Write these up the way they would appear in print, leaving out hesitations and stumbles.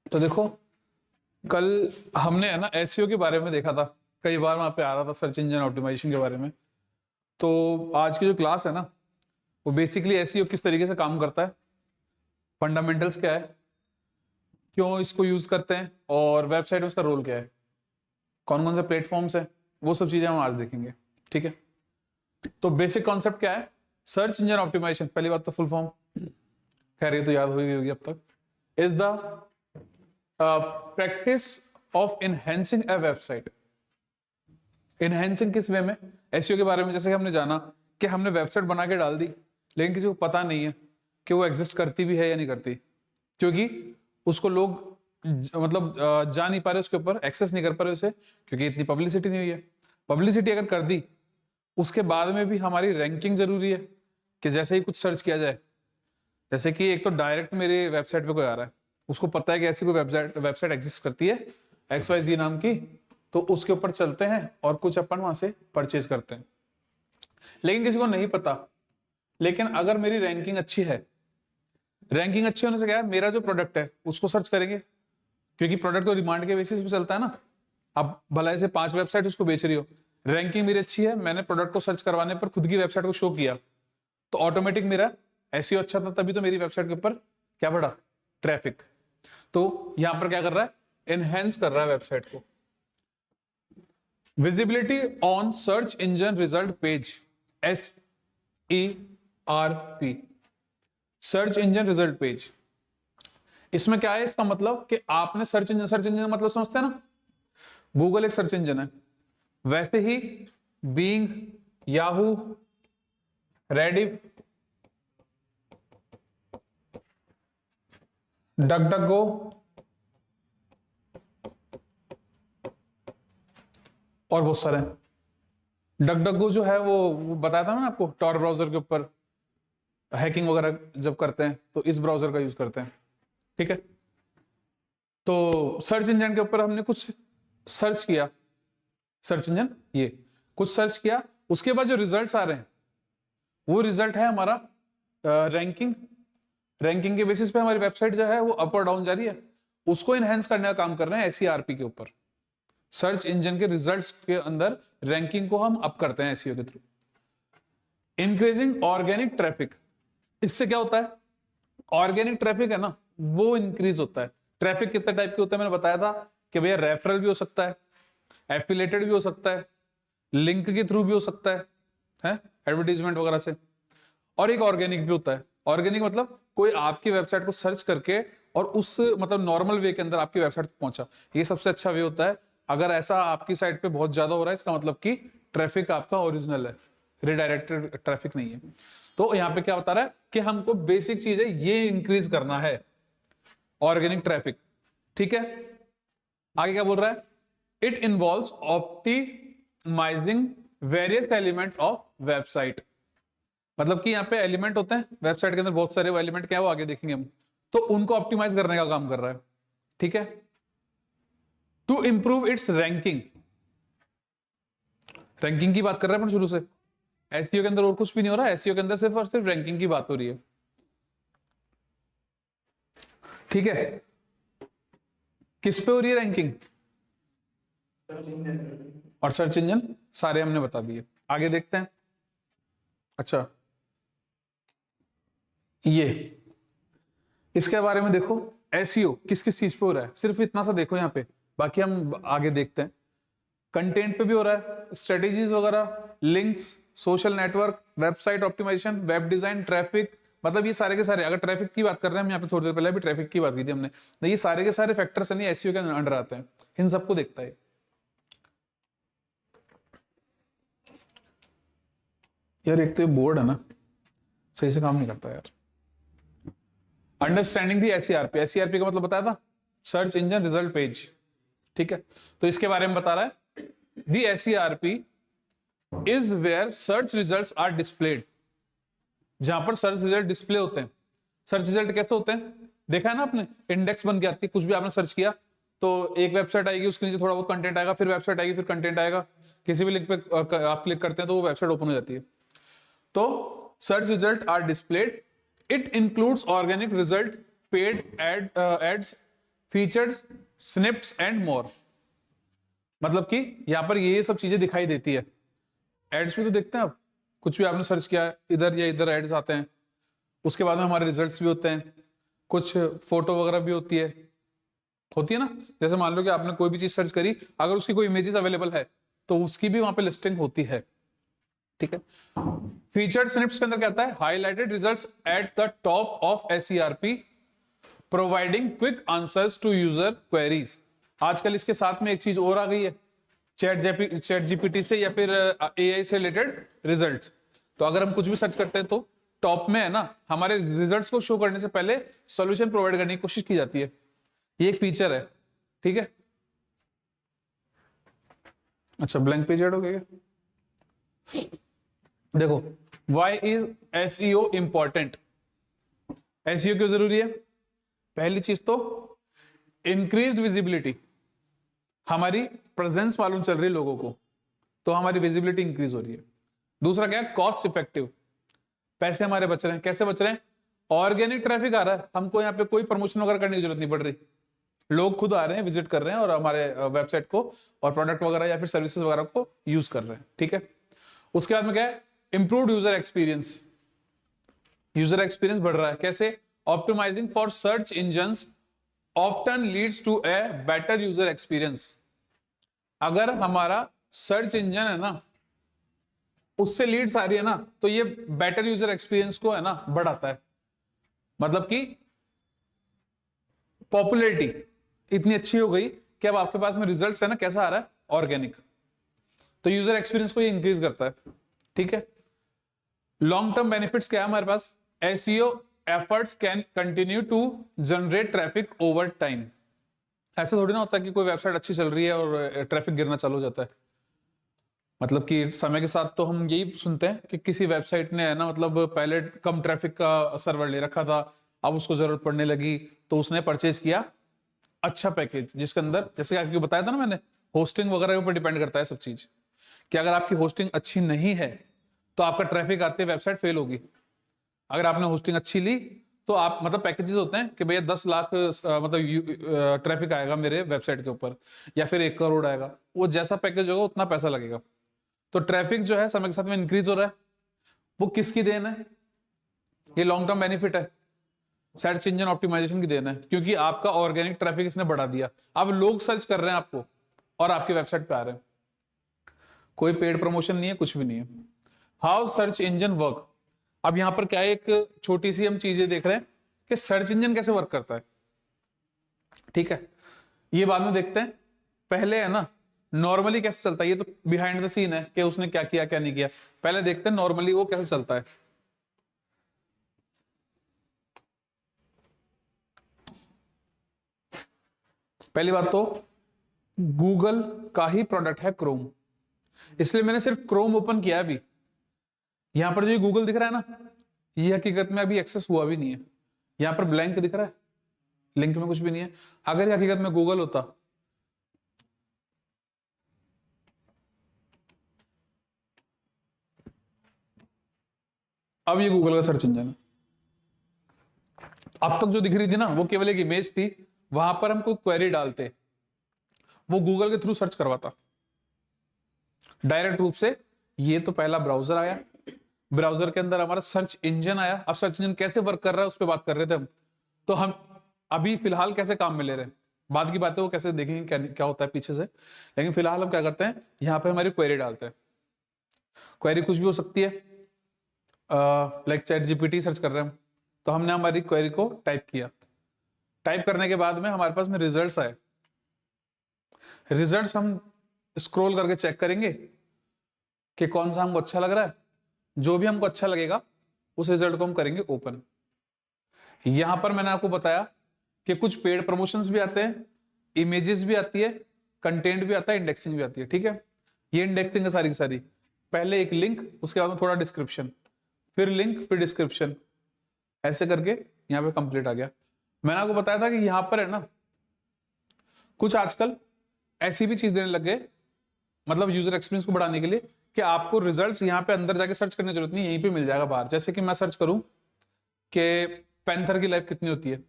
तो देखो, कल हमने है ना एसईओ के बारे में देखा था, कई बार वहां पे आ रहा था सर्च इंजन ऑप्टिमाइजेशन के बारे में। तो आज की जो क्लास है ना, वो बेसिकली एसईओ किस तरीके से काम करता है, फंडामेंटल्स क्या है, क्यों इसको यूज करते हैं, और वेबसाइट में उसका रोल क्या है, कौन कौन से प्लेटफॉर्म्स है, वो सब चीजें हम आज देखेंगे। ठीक है, तो बेसिक कॉन्सेप्ट क्या है, सर्च इंजन ऑप्टिमाइजेशन, पहली बात तो फुल फॉर्म, खैर ये तो याद हो गई होगी अब तक, is the practice of enhancing A website. Enhancing किस वे में, एसईओ के बारे में जैसे कि हमने जाना कि हमने वेबसाइट बना के डाल दी, लेकिन किसी को पता नहीं है कि वो एग्जिस्ट करती भी है या नहीं करती, क्योंकि उसको लोग मतलब जा नहीं पा रहे, उसके ऊपर एक्सेस नहीं कर पा रहे उसे, क्योंकि इतनी पब्लिसिटी नहीं हुई है। पब्लिसिटी अगर कर दी, उसके बाद में भी हमारी रैंकिंग जरूरी है, कि जैसे ही कुछ सर्च किया जाए, जैसे कि एक तो डायरेक्ट मेरे वेबसाइट पे कोई आ रहा है, उसको पता है कि ऐसी कोई वेबसाइट एग्जिस्ट करती है XYZ नाम की, तो उसके ऊपर चलते हैं और कुछ अपन वहां से परचेज करते हैं। लेकिन किसी को नहीं पता, लेकिन अगर मेरी रैंकिंग अच्छी है, रैंकिंग अच्छी होने से क्या है, मेरा जो प्रोडक्ट है उसको सर्च करेंगे, क्योंकि प्रोडक्ट तो डिमांड के बेसिस पे चलता है ना। अब भलाई से 5 वेबसाइट उसको बेच रही हो, रैंकिंग मेरी अच्छी है, मैंने प्रोडक्ट को सर्च करवाने पर खुद की वेबसाइट को शो किया, तो ऑटोमेटिक मेरा एसईओ अच्छा था, तभी तो मेरी वेबसाइट के ऊपर क्या बढ़ा, ट्रैफिक। तो यहां पर क्या कर रहा है, एनहेंस कर रहा है वेबसाइट को। Visibility on search engine result page, SERP, search engine result page. इसमें क्या है, इसका मतलब कि आपने सर्च इंजन मतलब समझते हैं ना, गूगल एक सर्च इंजन है, वैसे ही बीइंग, याहू, रेडिफ, डकडकगो, और बहुत सारे। डकडकगो जो है वो बताया था ना आपको, टॉर ब्राउजर के ऊपर हैकिंग वगैरह जब करते हैं तो इस ब्राउजर का यूज करते हैं। ठीक है, तो सर्च इंजन के ऊपर हमने कुछ सर्च किया, सर्च इंजन ये कुछ सर्च किया, उसके बाद जो रिजल्ट्स आ रहे हैं वो रिजल्ट है हमारा रैंकिंग। रैंकिंग के बेसिस पे हमारी वेबसाइट जो है वो अप और डाउन जा रही है, उसको इनहेंस करने का काम कर रहे हैं SERP के ऊपर। सर्च इंजन के रिजल्ट्स के अंदर रैंकिंग को हम अप करते हैं एसईओ के थ्रू। इंक्रीजिंग ऑर्गेनिक ट्रैफिक, इससे क्या होता है, ऑर्गेनिक ट्रैफिक है ना वो इंक्रीज होता है। ट्रैफिक कितने टाइप के होते हैं मैंने बताया था, कि भैया रेफरल भी हो सकता है, एफिलेटेड भी हो सकता है, लिंक के थ्रू भी हो सकता है एडवर्टीजमेंट वगैरह से, और एक ऑर्गेनिक भी होता है। ऑर्गेनिक मतलब कोई आपकी वेबसाइट को सर्च करके और उस मतलब नॉर्मल वे के अंदर आपकी वेबसाइट तक पहुंचा, ये सबसे अच्छा वे होता है। अगर ऐसा आपकी साइट पे बहुत ज्यादा हो रहा है, इसका मतलब कि ट्रैफिक आपका ओरिजिनल है, रिडायरेक्टेड ट्रैफिक नहीं है। तो यहाँ पे क्या बता रहा है कि हमको बेसिक चीज है ये इंक्रीज करना है, ऑर्गेनिक ट्रैफिक। ठीक है, आगे क्या बोल रहा है, it involves optimising various element of website. मतलब कि यहाँ पे एलिमेंट होते हैं वेबसाइट के अंदर बहुत सारे, वो एलिमेंट क्या है वो आगे देखेंगे हम, तो उनको ऑप्टिमाइज करने का काम कर रहा है। ठीक है, to improve its ranking, ranking की बात कर रहे हैं शुरू से, एसईओ के अंदर और कुछ भी नहीं हो रहा है, एसईओ के अंदर सिर्फ और सिर्फ रैंकिंग की बात हो रही है। ठीक है, किस पे हो रही है रैंकिंग, और सर्च इंजन सारे हमने बता दिए। आगे देखते हैं। अच्छा, ये इसके बारे में देखो, एसईओ किस किस चीज पे हो रहा है, सिर्फ इतना सा देखो यहाँ पे, बाकी हम आगे देखते हैं। कंटेंट पे भी हो रहा है, स्ट्रेटेजीज वगैरह, links, social network, website optimisation, web design, traffic, मतलब ये सारे के सारे। अगर ट्रैफिक की बात कर रहे हैं हम यहाँ पे, थोड़ी देर पहले भी ट्रैफिक की बात की थी हमने, तो ये सारे के सारे फैक्टर्स नहीं एसईओ के अंडर आते हैं, इन सबको देखता है। यार एक तो बोर्ड है ना, सही से काम नहीं करता यार। अंडरस्टैंडिंग दी SERP, SERP का मतलब बताया था, सर्च इंजन रिजल्ट पेज। ठीक है, तो इसके बारे में बता रहा है, the SERP is where search results are displayed, जहां पर सर्च रिजल्ट डिस्प्ले होते हैं। सर्च रिजल्ट कैसे होते हैं, देखा है ना आपने, इंडेक्स बन के आती है, कुछ भी आपने सर्च किया तो एक वेबसाइट आएगी, उसके नीचे थोड़ा बहुत कंटेंट आएगा, फिर वेबसाइट आएगी, फिर कंटेंट आएगा, किसी भी लिंक पे आप क्लिक करते हैं तो वो वेबसाइट ओपन हो जाती है। तो search result are displayed it includes organic result, paid ads, features, snips and more. मतलब कि यहां पर ये सब चीजें दिखाई देती है। एड्स भी तो देखते हैं आप, कुछ भी आपने सर्च किया इधर या इधर एड्स आते हैं, उसके बाद में हमारे रिजल्ट्स भी होते हैं, कुछ फोटो वगैरह भी होती है ना। जैसे मान लो कि आपने कोई भी चीज सर्च करी, अगर उसकी कोई इमेजेस अवेलेबल है तो उसकी भी वहां पे लिस्टिंग होती है, ठीक है। फीचर्ड स्निप्स के अंदर क्या आता है, highlighted results at the top of SERP providing quick answers to user queries. आजकल इसके साथ में एक चीज और आ गई है, चैट जीपीटी से या फिर एआई से रिलेटेड रिजल्ट्स। तो अगर हम कुछ भी सर्च करते हैं तो टॉप में है ना, हमारे रिजल्ट्स को शो करने से पहले सॉल्यूशन प्रोवाइड करने की कोशिश की जाती है। ये एक फीचर है, ठीक है। अच्छा, ब्लैंक पेज ऐड हो गया क्या? देखो, why is SEO important? SEO क्यों जरूरी है? पहली चीज तो इंक्रीज्ड विजिबिलिटी, हमारी प्रेजेंस मालूम चल रही है लोगों को, तो हमारी विजिबिलिटी इंक्रीज हो रही है। दूसरा क्या है, कॉस्ट इफेक्टिव, पैसे हमारे बच रहे हैं। कैसे बच रहे हैं? ऑर्गेनिक ट्रैफिक आ रहा है, हमको यहाँ पे कोई प्रमोशन वगैरह करने की जरूरत नहीं पड़ रही, लोग खुद आ रहे हैं, विजिट कर रहे हैं और हमारे वेबसाइट को और प्रोडक्ट वगैरह या फिर सर्विसेज वगैरह को यूज कर रहे हैं, ठीक है। उसके बाद में क्या है, improved user experience, user experience बढ़ रहा है। कैसे? Optimising for search engines often leads to a better user experience. अगर हमारा सर्च इंजन है ना, उससे लीड्स आ रही है ना, तो ये बेटर यूजर एक्सपीरियंस को है ना बढ़ाता है। मतलब कि पॉपुलैरिटी इतनी अच्छी हो गई कि अब आपके पास में रिजल्ट्स है ना, कैसा आ रहा है, ऑर्गेनिक। तो यूजर एक्सपीरियंस को ये इंक्रीज करता है, ठीक है। लॉन्ग टर्म बेनिफिट्स क्या है हमारे पास? SEO efforts can continue to generate traffic over time. ऐसा थोड़ी ना होता कि कोई वेबसाइट अच्छी चल रही है और ट्रैफिक गिरना चालू हो जाता है। मतलब कि समय के साथ तो हम यही सुनते हैं कि किसी वेबसाइट ने है ना, मतलब पहले कम ट्रैफिक का सर्वर ले रखा था, अब उसको जरूरत पड़ने लगी तो उसने परचेज किया अच्छा पैकेज, जिसके अंदर जैसे आपको बताया था ना मैंने, होस्टिंग वगैरह के ऊपर डिपेंड करता है सब चीज, कि अगर आपकी होस्टिंग अच्छी नहीं है तो आपका ट्रैफिक आते वेबसाइट फेल होगी। अगर आपने होस्टिंग अच्छी ली तो आप, मतलब पैकेजेस होते हैं कि भैया 10 लाख मतलब ट्रैफिक आएगा मेरे वेबसाइट के ऊपर, या फिर 1 करोड़ आएगा, वो जैसा पैकेज होगा उतना पैसा लगेगा। तो ट्रैफिक जो है समय के साथ में इंक्रीज हो रहा है, वो किसकी देन है? ये लॉन्ग टर्म बेनिफिट है, सर्च इंजन ऑप्टिमाइजेशन की देन है, क्योंकि आपका ऑर्गेनिक ट्रैफिक इसने बढ़ा दिया। अब लोग सर्च कर रहे हैं आपको और आपकी वेबसाइट पे आ रहे हैं, कोई पेड प्रमोशन नहीं है, कुछ भी नहीं है। How search engine work. अब यहां पर क्या है, एक छोटी सी हम चीजें देख रहे हैं कि सर्च इंजन कैसे वर्क करता है, ठीक है। ये बाद में देखते हैं, पहले है ना नॉर्मली कैसे चलता है, ये तो बिहाइंड द सीन है कि उसने क्या किया क्या नहीं किया। पहले देखते हैं नॉर्मली वो कैसे चलता है। पहली बात तो गूगल का ही प्रोडक्ट है क्रोम, इसलिए मैंने सिर्फ क्रोम ओपन किया अभी। यहां पर जो गूगल दिख रहा है ना, ये हकीकत में अभी एक्सेस हुआ भी नहीं है, यहां पर ब्लैंक दिख रहा है, लिंक में कुछ भी नहीं है। अगर ये हकीकत में गूगल होता, अब ये गूगल का सर्च इंजन है। अब तक जो दिख रही थी ना, वो केवल एक इमेज थी, वहां पर हम कोई क्वेरी डालते, वो गूगल के थ्रू सर्च करवाता डायरेक्ट रूप से। ये तो पहला ब्राउजर आया, ब्राउजर के अंदर हमारा सर्च इंजन आया। अब सर्च इंजन कैसे वर्क कर रहा है उस पर बात कर रहे थे हम, तो हम अभी फिलहाल कैसे काम में ले रहे हैं, बाद की बात है वो कैसे देखेंगे क्या होता है पीछे से। लेकिन फिलहाल हम क्या करते हैं, यहाँ पे हमारी क्वेरी डालते हैं। क्वेरी कुछ भी हो सकती है, लाइक चैट जीपीटी सर्च कर रहे हैं हम, तो हमने हमारी क्वेरी को टाइप किया, टाइप करने के बाद में हमारे पास में रिजल्ट्स आए। रिजल्ट्स हम स्क्रॉल करके चेक करेंगे कि कौन सा हमको अच्छा लग रहा है। जो भी हमको अच्छा लगेगा उस रिजल्ट को हम करेंगे ओपन। यहां पर मैंने आपको बताया कि कुछ पेड प्रमोशंस भी आते हैं, इमेजेस भी आती है, कंटेंट भी आता है, इंडेक्सिंग भी आती है, ठीक है। ये इंडेक्सिंग है सारी की सारी, पहले एक लिंक, उसके बाद में थोड़ा डिस्क्रिप्शन, फिर लिंक, फिर डिस्क्रिप्शन, ऐसे करके यहाँ पे कंप्लीट आ गया। मैंने आपको बताया था कि यहाँ पर है ना कुछ आजकल ऐसी भी चीज देने लग गए, मतलब यूजर एक्सपीरियंस को बढ़ाने के लिए, कि आपको रिजल्ट्स यहाँ पे अंदर जाके सर्च करने की जरूरत नहीं, यहीं पे मिल जाएगा बाहर। जैसे कि मैं सर्च करूं कि पैंथर की लाइफ कितनी होती है?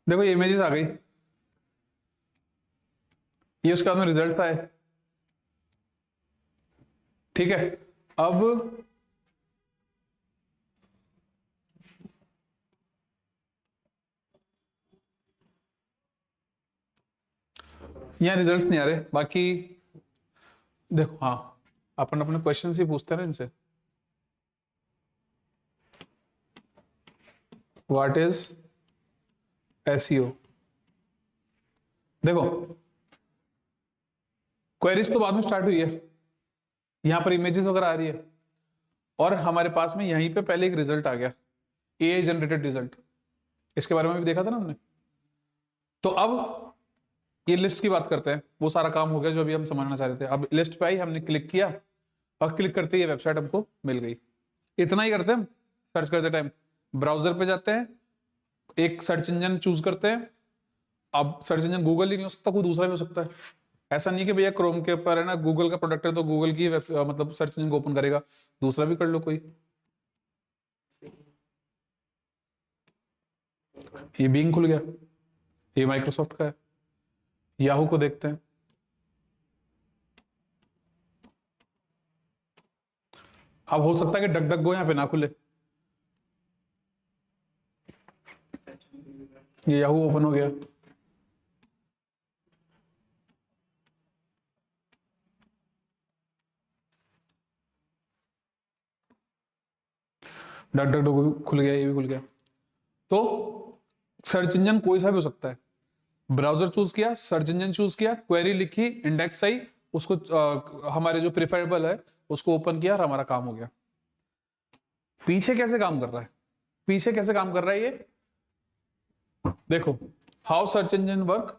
देखो ये इमेजेस आ गई, ये उसके बाद में रिजल्ट आए, ठीक है। अब यहाँ रिजल्ट्स नहीं आ रहे, बाकी देखो, हाँ अपन अपने क्वेश्चन ही पूछते हैं ना इनसे। What is SEO? देखो क्वेरीज तो बाद में स्टार्ट हुई है, यहां पर इमेजेस वगैरह आ रही है, और हमारे पास में यहीं पे पहले एक रिजल्ट आ गया, एआई जनरेटेड रिजल्ट। इसके बारे में भी देखा था ना हमने। तो अब ये लिस्ट की बात करते हैं, वो सारा काम हो गया जो अभी हम समझना चाह रहे थे। अब लिस्ट पे आई, हमने क्लिक किया, और क्लिक करते ही ये वेबसाइट हमको मिल गई। इतना ही करते हैं, सर्च करते टाइम ब्राउजर पे जाते हैं, एक सर्च इंजन चूज करते हैं। अब सर्च इंजन गूगल ही नहीं हो सकता, कोई दूसरा भी हो सकता है। ऐसा नहीं कि भैया क्रोम के ऊपर है ना, गूगल का प्रोडक्ट है तो गूगल की मतलब सर्च इंजन को ओपन करेगा, दूसरा भी कर लो कोई। ये बिंग खुल गया, ये माइक्रोसॉफ्ट का है। याहू को देखते हैं, अब हो सकता है कि डक डक गो यहाँ पे ना खुले, ये याहू ओपन हो गया। डक डक गो खुल गया, ये भी खुल गया। तो सर्च इंजन कोई सा भी हो सकता है। ब्राउजर चूज किया, सर्च इंजन चूज किया, क्वेरी लिखी, इंडेक्स आई, उसको हमारे जो प्रेफरेबल है उसको ओपन किया और हमारा काम हो गया। पीछे कैसे काम कर रहा है, पीछे कैसे काम कर रहा है ये देखो। हाउ सर्च इंजन वर्क,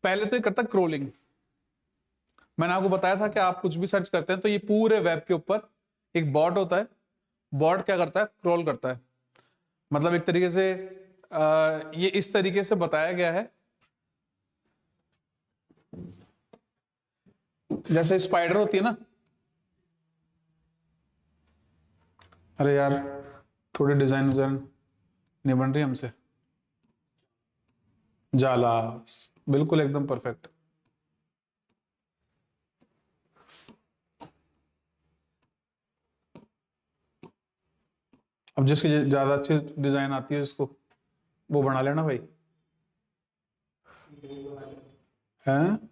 पहले तो ये करता है क्रोलिंग। मैंने आपको बताया था कि आप कुछ भी सर्च करते हैं तो ये पूरे वेब के ऊपर एक बॉट होता है। बॉट क्या करता है, क्रोल करता है। मतलब एक तरीके से ये इस तरीके से बताया गया है, जैसे स्पाइडर होती है ना। अरे यार थोड़ी डिजाइन नहीं बन रही हमसे। जाला, बिल्कुल एकदम परफेक्ट। अब जिसकी ज्यादा अच्छी डिजाइन आती है उसको वो बना लेना भाई, हैं?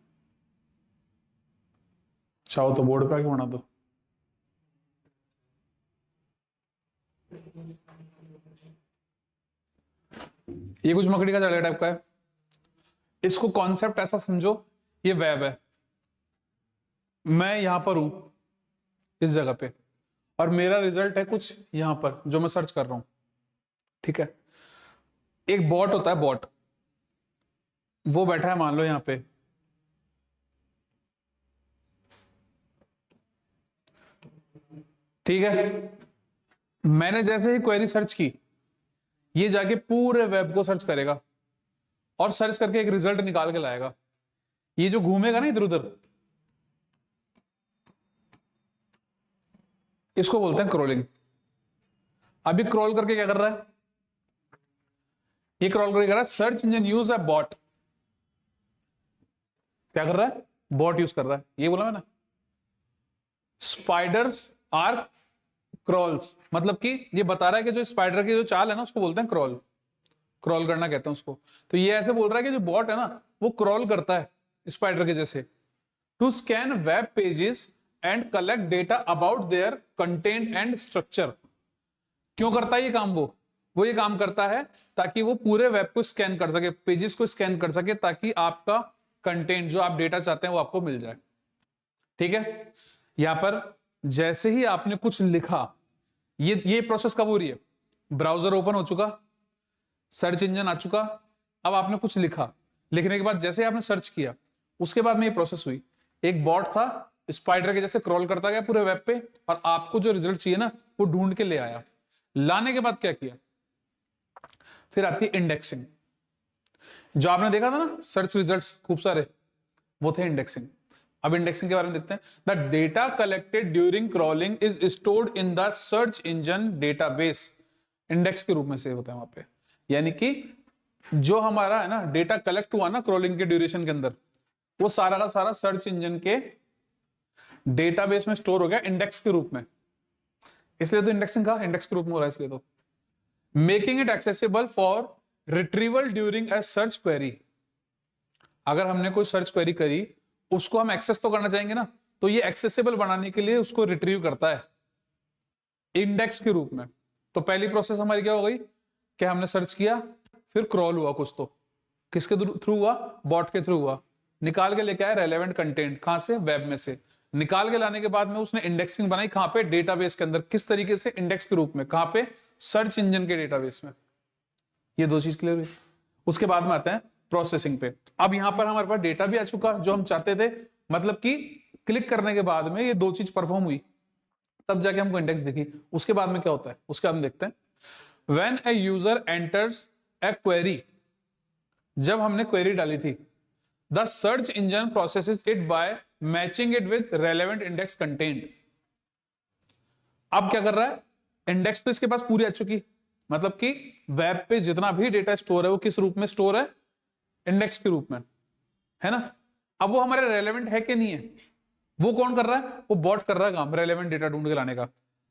चाहो तो बोर्ड पे आके बना दो। ये कुछ मकड़ी का जाले टाइप का है। इसको कॉन्सेप्ट ऐसा समझो, ये वेब है, मैं यहां पर हूं इस जगह पे, और मेरा रिजल्ट है कुछ यहां पर जो मैं सर्च कर रहा हूं, ठीक है। एक बॉट होता है, बॉट वो बैठा है मान लो यहां पे, ठीक है। मैंने जैसे ही क्वेरी सर्च की, ये जाके पूरे वेब को सर्च करेगा और सर्च करके एक रिजल्ट निकाल के लाएगा। ये जो घूमेगा ना इधर उधर, इसको बोलते हैं क्रोलिंग। अभी क्रोल करके क्या कर रहा है, ये क्रोल करके कर रहा है search engine use a bot. क्या कर रहा है, बॉट यूज कर रहा है, ये बोला मैंने। स्पाइडर्स आर क्रॉल्स, मतलब कि ये बता रहा है कि जो स्पाइडर की जो चाल है ना उसको बोलते हैं क्रॉल, क्रॉल करना कहते हैं उसको। तो ये ऐसे बोल रहा है कि जो बॉट है ना वो क्रॉल करता है स्पाइडर के जैसे, to scan web pages and collect data about their content and structure. क्यों करता है ये काम, वो ये काम करता है ताकि वो पूरे वेब को स्कैन कर सके, पेजेस को स्कैन कर सके, ताकि आपका कंटेंट जो आप डेटा चाहते हैं वो आपको मिल जाए, ठीक है। यहां पर जैसे ही आपने कुछ लिखा, ये प्रोसेस कब हो रही है, ब्राउजर ओपन हो चुका, सर्च इंजन आ चुका, अब आपने कुछ लिखा, लिखने के बाद जैसे आपने सर्च किया उसके बाद में ये प्रोसेस हुई। एक बॉट था, स्पाइडर के जैसे क्रॉल करता गया पूरे वेब पे, और आपको जो रिजल्ट चाहिए ना वो ढूंढ के ले आया। लाने के बाद क्या किया, फिर आती है इंडेक्सिंग। जो आपने देखा था ना सर्च रिजल्ट्स खूब सारे, वो थे इंडेक्सिंग। अब इंडेक्सिंग के बारे में देखते हैं। The data collected during crawling is stored in the search engine database. Index के रूप में सेव होता है वहां पे, यानी कि जो हमारा है ना डेटा कलेक्ट हुआ ना क्रॉलिंग के ड्यूरेशन के अंदर, वो सारा का सारा सर्च इंजन के डेटाबेस में स्टोर हो गया इंडेक्स के रूप में। इसलिए तो इंडेक्सिंग का इंडेक्स के रूप में हो रहा है, इसलिए तो। Making it accessible for retrieval during a search query. अगर हमने कोई सर्च क्वेरी करी, उसको हम एक्सेस तो करना चाहेंगे ना, तो ये एक्सेसिबल बनाने के लिए उसको रिट्रीव करता है इंडेक्स के रूप में। तो पहली प्रोसेस हमारी क्या हो गई कि हमने सर्च किया, फिर क्रॉल हुआ कुछ, तो किसके थ्रू हुआ? बॉट के थ्रू हुआ। निकाल के लेके आया रेलेवेंट कंटेंट, कहां से? वेब में से। निकाल के लाने के बाद में उसने इंडेक्सिंग बनाई, कहां पे? डेटाबेस के अंदर। किस तरीके से? इंडेक्स के रूप में। कहां पे? सर्च इंजन के डेटाबेस में। ये दो चीज क्लियर हुई। उसके बाद में आते हैं प्रोसेसिंग पे। अब यहां पर हमारे पास डेटा भी आ चुका जो हम चाहते थे, मतलब कि क्लिक करने के बाद में ये दो चीज परफॉर्म हुई, तब जाके हमको इंडेक्स दिखी। उसके बाद में क्या होता है उसके बाद हम देखते हैं। When a user enters A query, जब हमने क्वेरी डाली थी, the search engine processes it by matching it with relevant index content. अब क्या कर रहा है? इंडेक्स तो इसके पास पूरी आ चुकी, मतलब कि वेब पे जितना भी डेटा स्टोर है वो किस रूप में स्टोर है? इंडेक्स के रूप में, है ना। अब वो हमारे रेलेवेंट है कि नहीं है, वो कौन कर रहा है? वो बॉट कर रहा है काम रेलेवेंट डेटा ढूंढ के लाने का।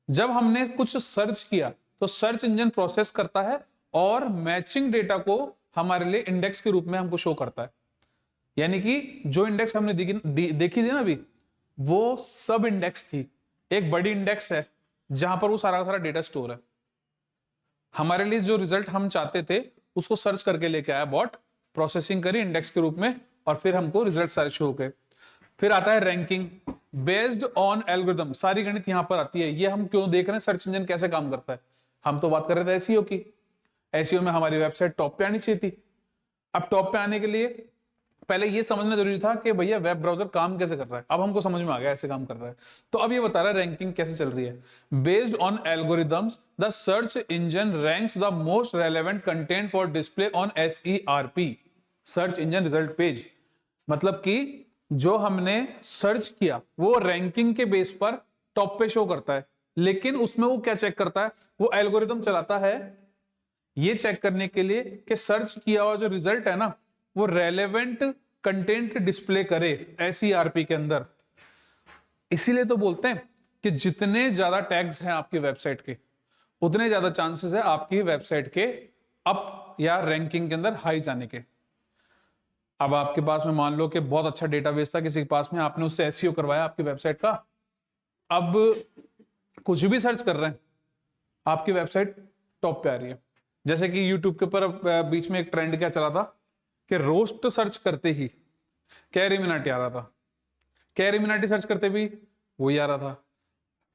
जब हमने कुछ सर्च किया तो सर्च इंजन प्रोसेस करता है और मैचिंग डेटा को हमारे लिए इंडेक्स के रूप में हमको शो करता है। यानी कि जो इंडेक्स हमने देखी थी ना अभी, वो सब इंडेक्स थी। एक बड़ी इंडेक्स है जहां पर वो सारा का सारा डेटा स्टोर है। हमारे लिए जो रिजल्ट हम चाहते थे उसको सर्च करके लेके आया बॉट, प्रोसेसिंग करी इंडेक्स के रूप में, और फिर हमको रिजल्ट सारे शो हो गए। फिर आता है रैंकिंग बेस्ड ऑन एल्गोरिथम। सारी गणित यहां पर आती है। ये हम क्यों देख रहे हैं सर्च इंजन कैसे काम करता है? हम तो बात कर रहे थे एसईओ की। एसईओ में हमारी वेबसाइट टॉप पे आनी चाहिए थी। अब टॉप पे आने के लिए पहले ये समझना जरूरी था कि भैया वेब ब्राउजर काम कैसे कर रहा है। अब हमको समझ में आ गया ऐसे काम कर रहा है। तो अब ये बता रहा है रैंकिंग कैसे चल रही है। Based on algorithms the search engine ranks the most relevant content for display on SERP, search engine result page. मतलब कि जो हमने सर्च किया वो रैंकिंग के बेस पर टॉप पे शो करता है, लेकिन उसमें वो क्या चेक करता है? वो एल्गोरिथम चलाता है ये चेक करने के लिए कि सर्च किया हुआ जो रिजल्ट है ना, वो रेलेवेंट कंटेंट डिस्प्ले करे SERP के अंदर। इसीलिए तो बोलते हैं कि जितने ज्यादा टैग्स हैं आपकी वेबसाइट के, उतने ज्यादा चांसेस है आपकी वेबसाइट के अप या रैंकिंग के अंदर हाई जाने के। अब आपके पास में मान लो कि बहुत अच्छा डेटाबेस था किसी के पास में, आपने उससे SEO करवाया आपकी वेबसाइट का, अब कुछ भी सर्च कर रहे हैं आपकी वेबसाइट टॉप पे आ रही है। जैसे कि यूट्यूब के ऊपर बीच में एक ट्रेंड क्या चला था कि रोस्ट सर्च करते ही कैरी मिनाटी आ रहा था, कैरी मिनाटी सर्च करते भी वही आ रहा था,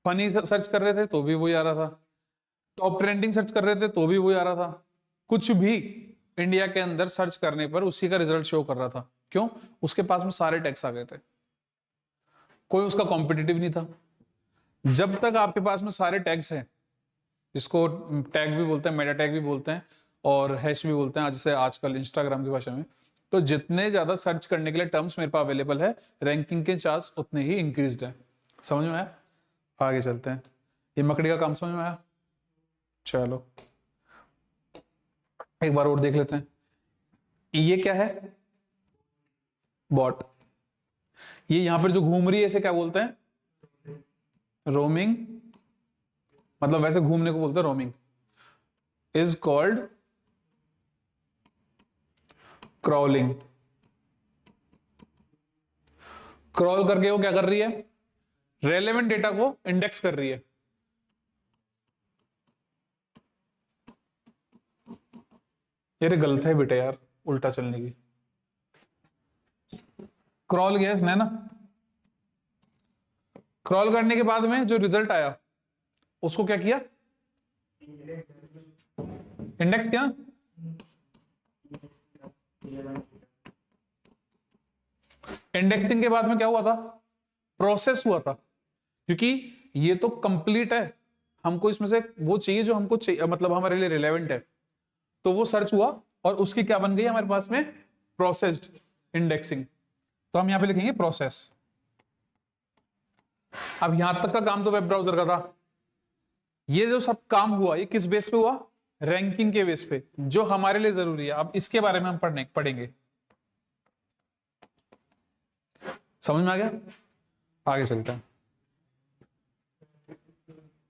फनी सर्च कर रहे थे तो भी वही आ रहा था, टॉप ट्रेंडिंग सर्च कर रहे थे तो भी वही आ रहा था। कुछ भी इंडिया के अंदर सर्च करने पर उसी का रिजल्ट शो कर रहा था। क्यों? उसके पास में सारे टैग्स आ गए थे, कोई उसका कॉम्पिटिटिव नहीं था। जब तक आपके पास में सारे टैग्स हैं, जिसको टैग भी बोलते हैं, मेटा टैग भी बोलते हैं और हैश भी बोलते हैं जैसे आजकल इंस्टाग्राम की भाषा में, तो जितने ज्यादा सर्च करने के लिए टर्म्स मेरे पास अवेलेबल है, रैंकिंग के चांस उतने ही इंक्रीज्ड है। समझ में आया? आगे चलते हैं। ये मकड़ी का काम समझ में आया? चलो एक बार और देख लेते हैं। ये क्या है? बॉट। ये यहां पर जो घूम रही है इसे क्या बोलते हैं? रोमिंग, मतलब वैसे घूमने को बोलते हैं roaming. Is called crawling. Crawl करके वो क्या कर रही है? रेलेवेंट डेटा को इंडेक्स कर रही है। यार गलत है बेटा यार, उल्टा चलने की। क्रॉल किया इसने ना, क्रॉल करने के बाद में जो रिजल्ट आया उसको क्या किया? इंडेक्स किया। इंडेक्सिंग के बाद में क्या हुआ था? प्रोसेस हुआ था, क्योंकि ये तो कंप्लीट है, हमको इसमें से वो चाहिए जो हमको चाहिए, मतलब हमारे लिए रिलेवेंट है। तो वो सर्च हुआ और उसकी क्या बन गई हमारे पास में? प्रोसेस्ड इंडेक्सिंग, तो हम यहां पे लिखेंगे प्रोसेस। अब यहां तक का काम तो वेब ब्राउजर का था। ये जो सब काम हुआ ये किस बेस पे हुआ? रैंकिंग के बेस पे, जो हमारे लिए जरूरी है। अब इसके बारे में हम पढ़ेंगे। समझ में आ गया? आगे चलते हैं।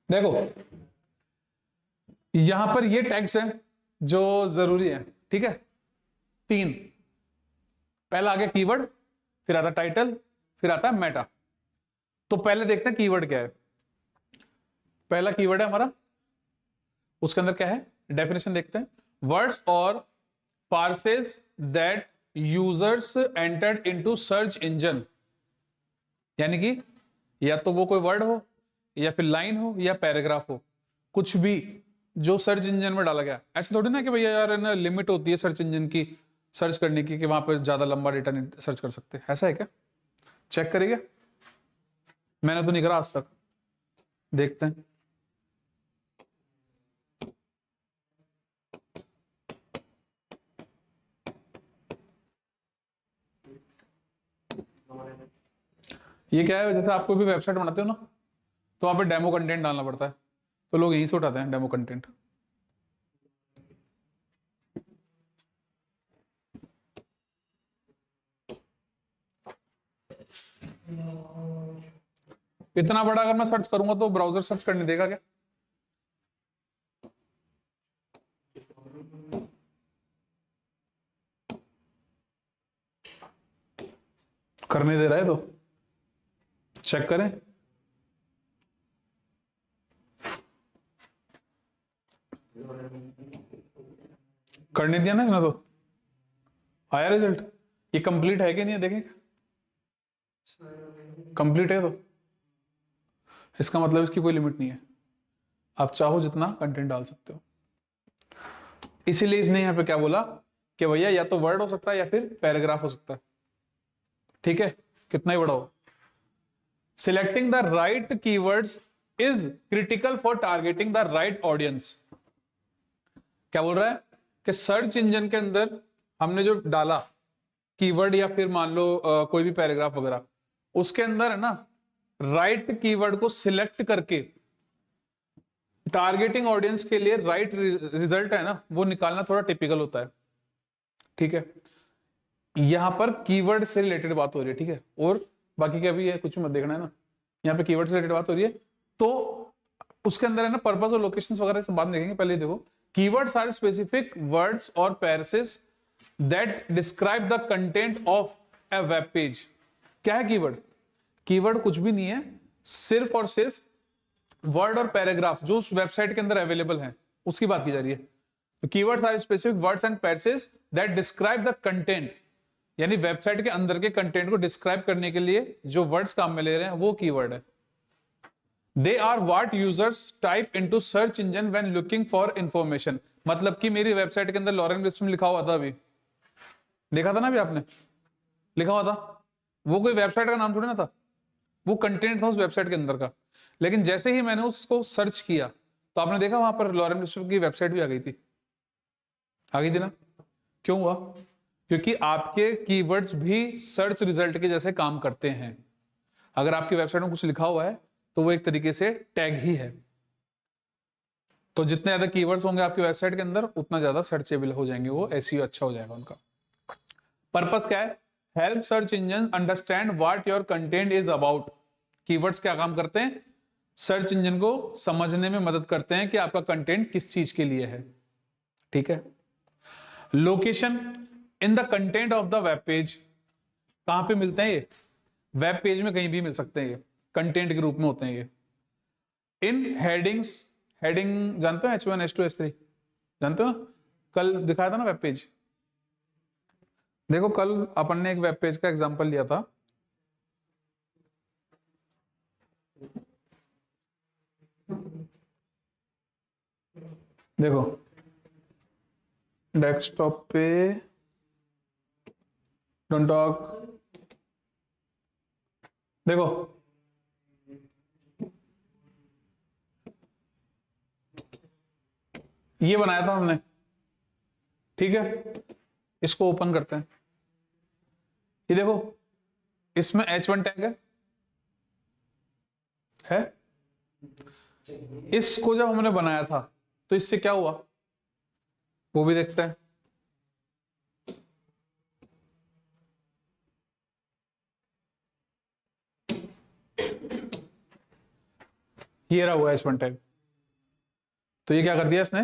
देखो यहां पर ये टैग्स है जो जरूरी है, ठीक है। 3, पहला आ गया कीवर्ड, फिर आता टाइटल, फिर आता है मेटा। तो पहले देखते हैं कीवर्ड क्या है। पहला कीवर्ड है हमारा, उसके अंदर क्या है डेफिनेशन देखते हैं। वर्ड्स और purchase that users entered into search engine, यानी कि या तो वो कोई वर्ड हो या फिर लाइन हो या पैराग्राफ हो, कुछ भी जो सर्च इंजन में डाला गया। ऐसे थोड़ी ना कि भैया यार ना लिमिट होती है सर्च इंजन की सर्च करने की कि वहां पर ज्यादा लंबा डेटा नहीं सर्च कर सकते, ऐसा है क्या? चेक करिए, मैंने तो नहीं करा आज तक, देखते हैं। ये क्या है, जैसे आप कोई भी वेबसाइट बनाते हो ना, तो वहां पे डेमो कंटेंट डालना पड़ता है, तो लोग यहीं से उठाते हैं डेमो कंटेंट। इतना बड़ा अगर मैं सर्च करूंगा तो ब्राउजर सर्च करने देगा क्या? करने दे रहा है तो चेक करें। करने दिया ना इसने, तो आया रिजल्ट। ये कंप्लीट है कि नहीं है देखें, कंप्लीट है तो इसका मतलब इसकी कोई लिमिट नहीं है, आप चाहो जितना कंटेंट डाल सकते हो। इसीलिए इसने यहां पे क्या बोला कि भैया या तो वर्ड हो सकता है या फिर पैराग्राफ हो सकता है, ठीक है, कितना ही बड़ा हो। Selecting the right keywords is critical for targeting the right audience. क्या बोल रहा है कि सर्च इंजन के अंदर हमने जो डाला कीवर्ड या फिर मान लो कोई भी पैराग्राफ वगैरह, उसके अंदर है ना राइट कीवर्ड को सिलेक्ट करके टारगेटिंग ऑडियंस के लिए राइट रिजल्ट है ना वो निकालना थोड़ा टिपिकल होता है, ठीक है। यहां पर कीवर्ड से रिलेटेड बात हो रही है, ठीक है, और बाकी क्या भी है कुछ मत देखना है ना, यहाँ पे कीवर्ड से रिलेटेड बात हो रही है। तो उसके अंदर है ना पर्पस और लोकेशंस वगैरह सब बाद में देखेंगे, पहले देखो कीवर्ड्स आर स्पेसिफिक वर्ड्स और phrases that describe the content of a web page. क्या है कीवर्ड? कीवर्ड कुछ भी नहीं है, सिर्फ और सिर्फ वर्ड और पैराग्राफ जो उस वेबसाइट के अंदर अवेलेबल है उसकी बात की जा रही है। तो keywords are specific words and phrases that describe the content, यानी वेबसाइट के अंदर के कंटेंट को डिस्क्राइब करने के लिए जो वर्ड्स काम में ले रहे हैं वो कीवर्ड है। They are what users type into search engine when looking for information. मतलब कि मेरी वेबसाइट के अंदर लॉरेन विल्सन लिखा हुआ था, अभी देखा था ना, अभी आपने लिखा हुआ था, वो कोई वेबसाइट का नाम थोड़ी ना था, वो कंटेंट था उस वेबसाइट के अंदर का। लेकिन जैसे ही मैंने उसको सर्च किया तो आपने देखा वहां पर लॉरेन विल्सन की वेबसाइट भी आ गई थी, आ गई थी ना। क्यों हुआ? क्योंकि आपके कीवर्ड्स भी सर्च रिजल्ट के जैसे काम करते हैं। अगर आपकी वेबसाइट में कुछ लिखा हुआ है तो वो एक तरीके से टैग ही है। तो जितने ज्यादा कीवर्ड्स होंगे आपकी वेबसाइट के अंदर उतना ज्यादा सर्चेबल हो जाएंगे, वो एसईओ अच्छा हो जाएगा उनका। पर्पस क्या है? Help search engine understand what your content is about. Keywords क्या काम करते हैं? सर्च इंजन को समझने में मदद करते हैं कि आपका कंटेंट किस चीज के लिए है, ठीक है। Location in the content of the web page, कहां पे मिलते हैं ये? वेब पेज में कहीं भी मिल सकते हैं, ये कंटेंट के रूप में होते हैं ये। इन हेडिंग्स, हेडिंग जानते हो H1 H2 H3 जानते हो ना, कल दिखाया था ना वेब पेज। देखो कल अपन ने एक वेब पेज का एग्जांपल लिया था, देखो डेस्कटॉप पे डोंट टॉक, देखो ये बनाया था हमने, ठीक है। इसको ओपन करते हैं, ये देखो, इसमें H1 टैग है। इसको जब हमने बनाया था तो इससे क्या हुआ वो भी देखते हैं। ये रहा हुआ H1 टैग। तो ये क्या कर दिया इसने,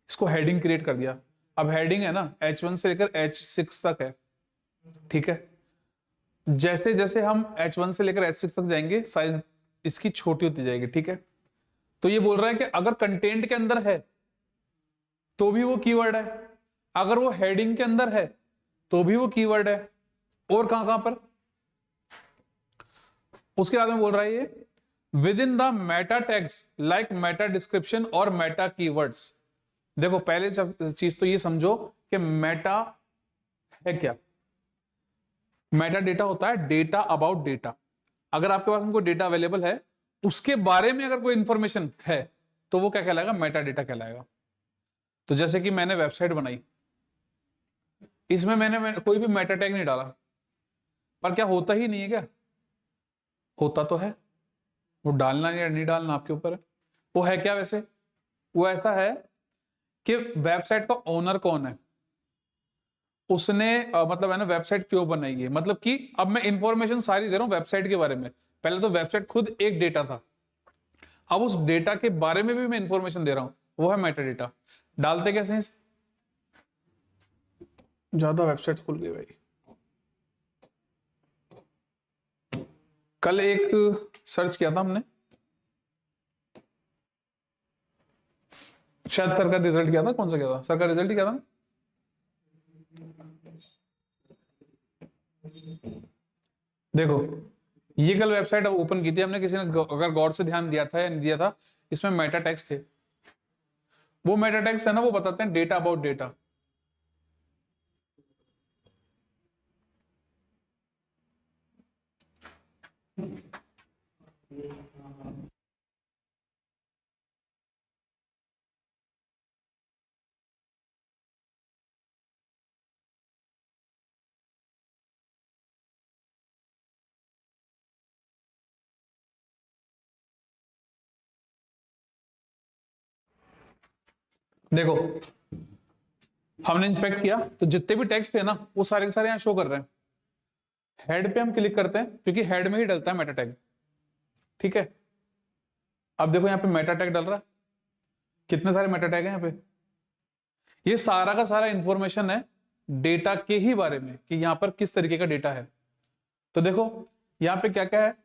इसको हेडिंग क्रिएट कर दिया। अब हेडिंग है ना H1 से लेकर H6 तक है, ठीक है। जैसे जैसे हम H1 से लेकर H6 तक जाएंगे साइज इसकी छोटी होती जाएगी, ठीक है। तो ये बोल रहा है कि अगर कंटेंट के अंदर है तो भी वो कीवर्ड है, अगर वो हेडिंग के अंदर है तो भी वो कीवर्ड है, और कहां कहां पर। उसके बाद में बोल रहा है ये with in the Meta tags like Meta description और मेटा कीवर्ड्स। देखो पहले चीज तो ये समझो कि मेटा है क्या। मेटा डेटा होता है डेटा अबाउट डेटा। अगर आपके पास में कोई डेटा अवेलेबल है उसके बारे में अगर कोई इंफॉर्मेशन है तो वो क्या कहलाएगा, मेटा डेटा कहलाएगा। तो जैसे कि मैंने वेबसाइट बनाई, इसमें मैंने कोई भी मेटा टैग नहीं डाला, पर क्या होता ही नहीं है क्या, होता तो है। वो डालना या नहीं डालना आपके ऊपर है। वो है क्या वैसे, वो ऐसा है कि वेबसाइट का ओनर कौन है, उसने मतलब है ना वेबसाइट क्यों बनाई है। मतलब कि अब मैं इंफॉर्मेशन सारी दे रहा हूं वेबसाइट के बारे में। पहले तो वेबसाइट खुद एक डेटा था, अब उस डेटा के बारे में भी मैं इंफॉर्मेशन दे रहा हूं, वो है मेटा डेटा। डालते कैसे हैं, ज्यादा वेबसाइट खुल गई भाई। कल एक सर्च किया था हमने, शायद सर का रिजल्ट किया था, कौन सा किया था, सर का रिजल्ट ही किया था। देखो ये कल वेबसाइट ओपन की थी हमने, किसी ने अगर गौर से ध्यान दिया था या नहीं दिया था, इसमें मेटा टैग्स थे। वो मेटा टैग्स है ना वो बताते हैं डेटा अबाउट डेटा। देखो हमने इंस्पेक्ट किया तो जितने भी टैग्स थे ना वो सारे के सारे यहाँ शो कर रहे हैं। हेड पे हम क्लिक करते हैं क्योंकि हेड में ही डलता है मेटा टैग, ठीक है। अब देखो यहाँ पे मेटा टैग डल रहा है, कितने सारे मेटा टैग हैं यहाँ पे। ये सारा का सारा इंफॉर्मेशन है डेटा के ही बारे में कि यहाँ पर किस तरीके का डेटा है। तो देखो यहाँ पे क्या क्या है,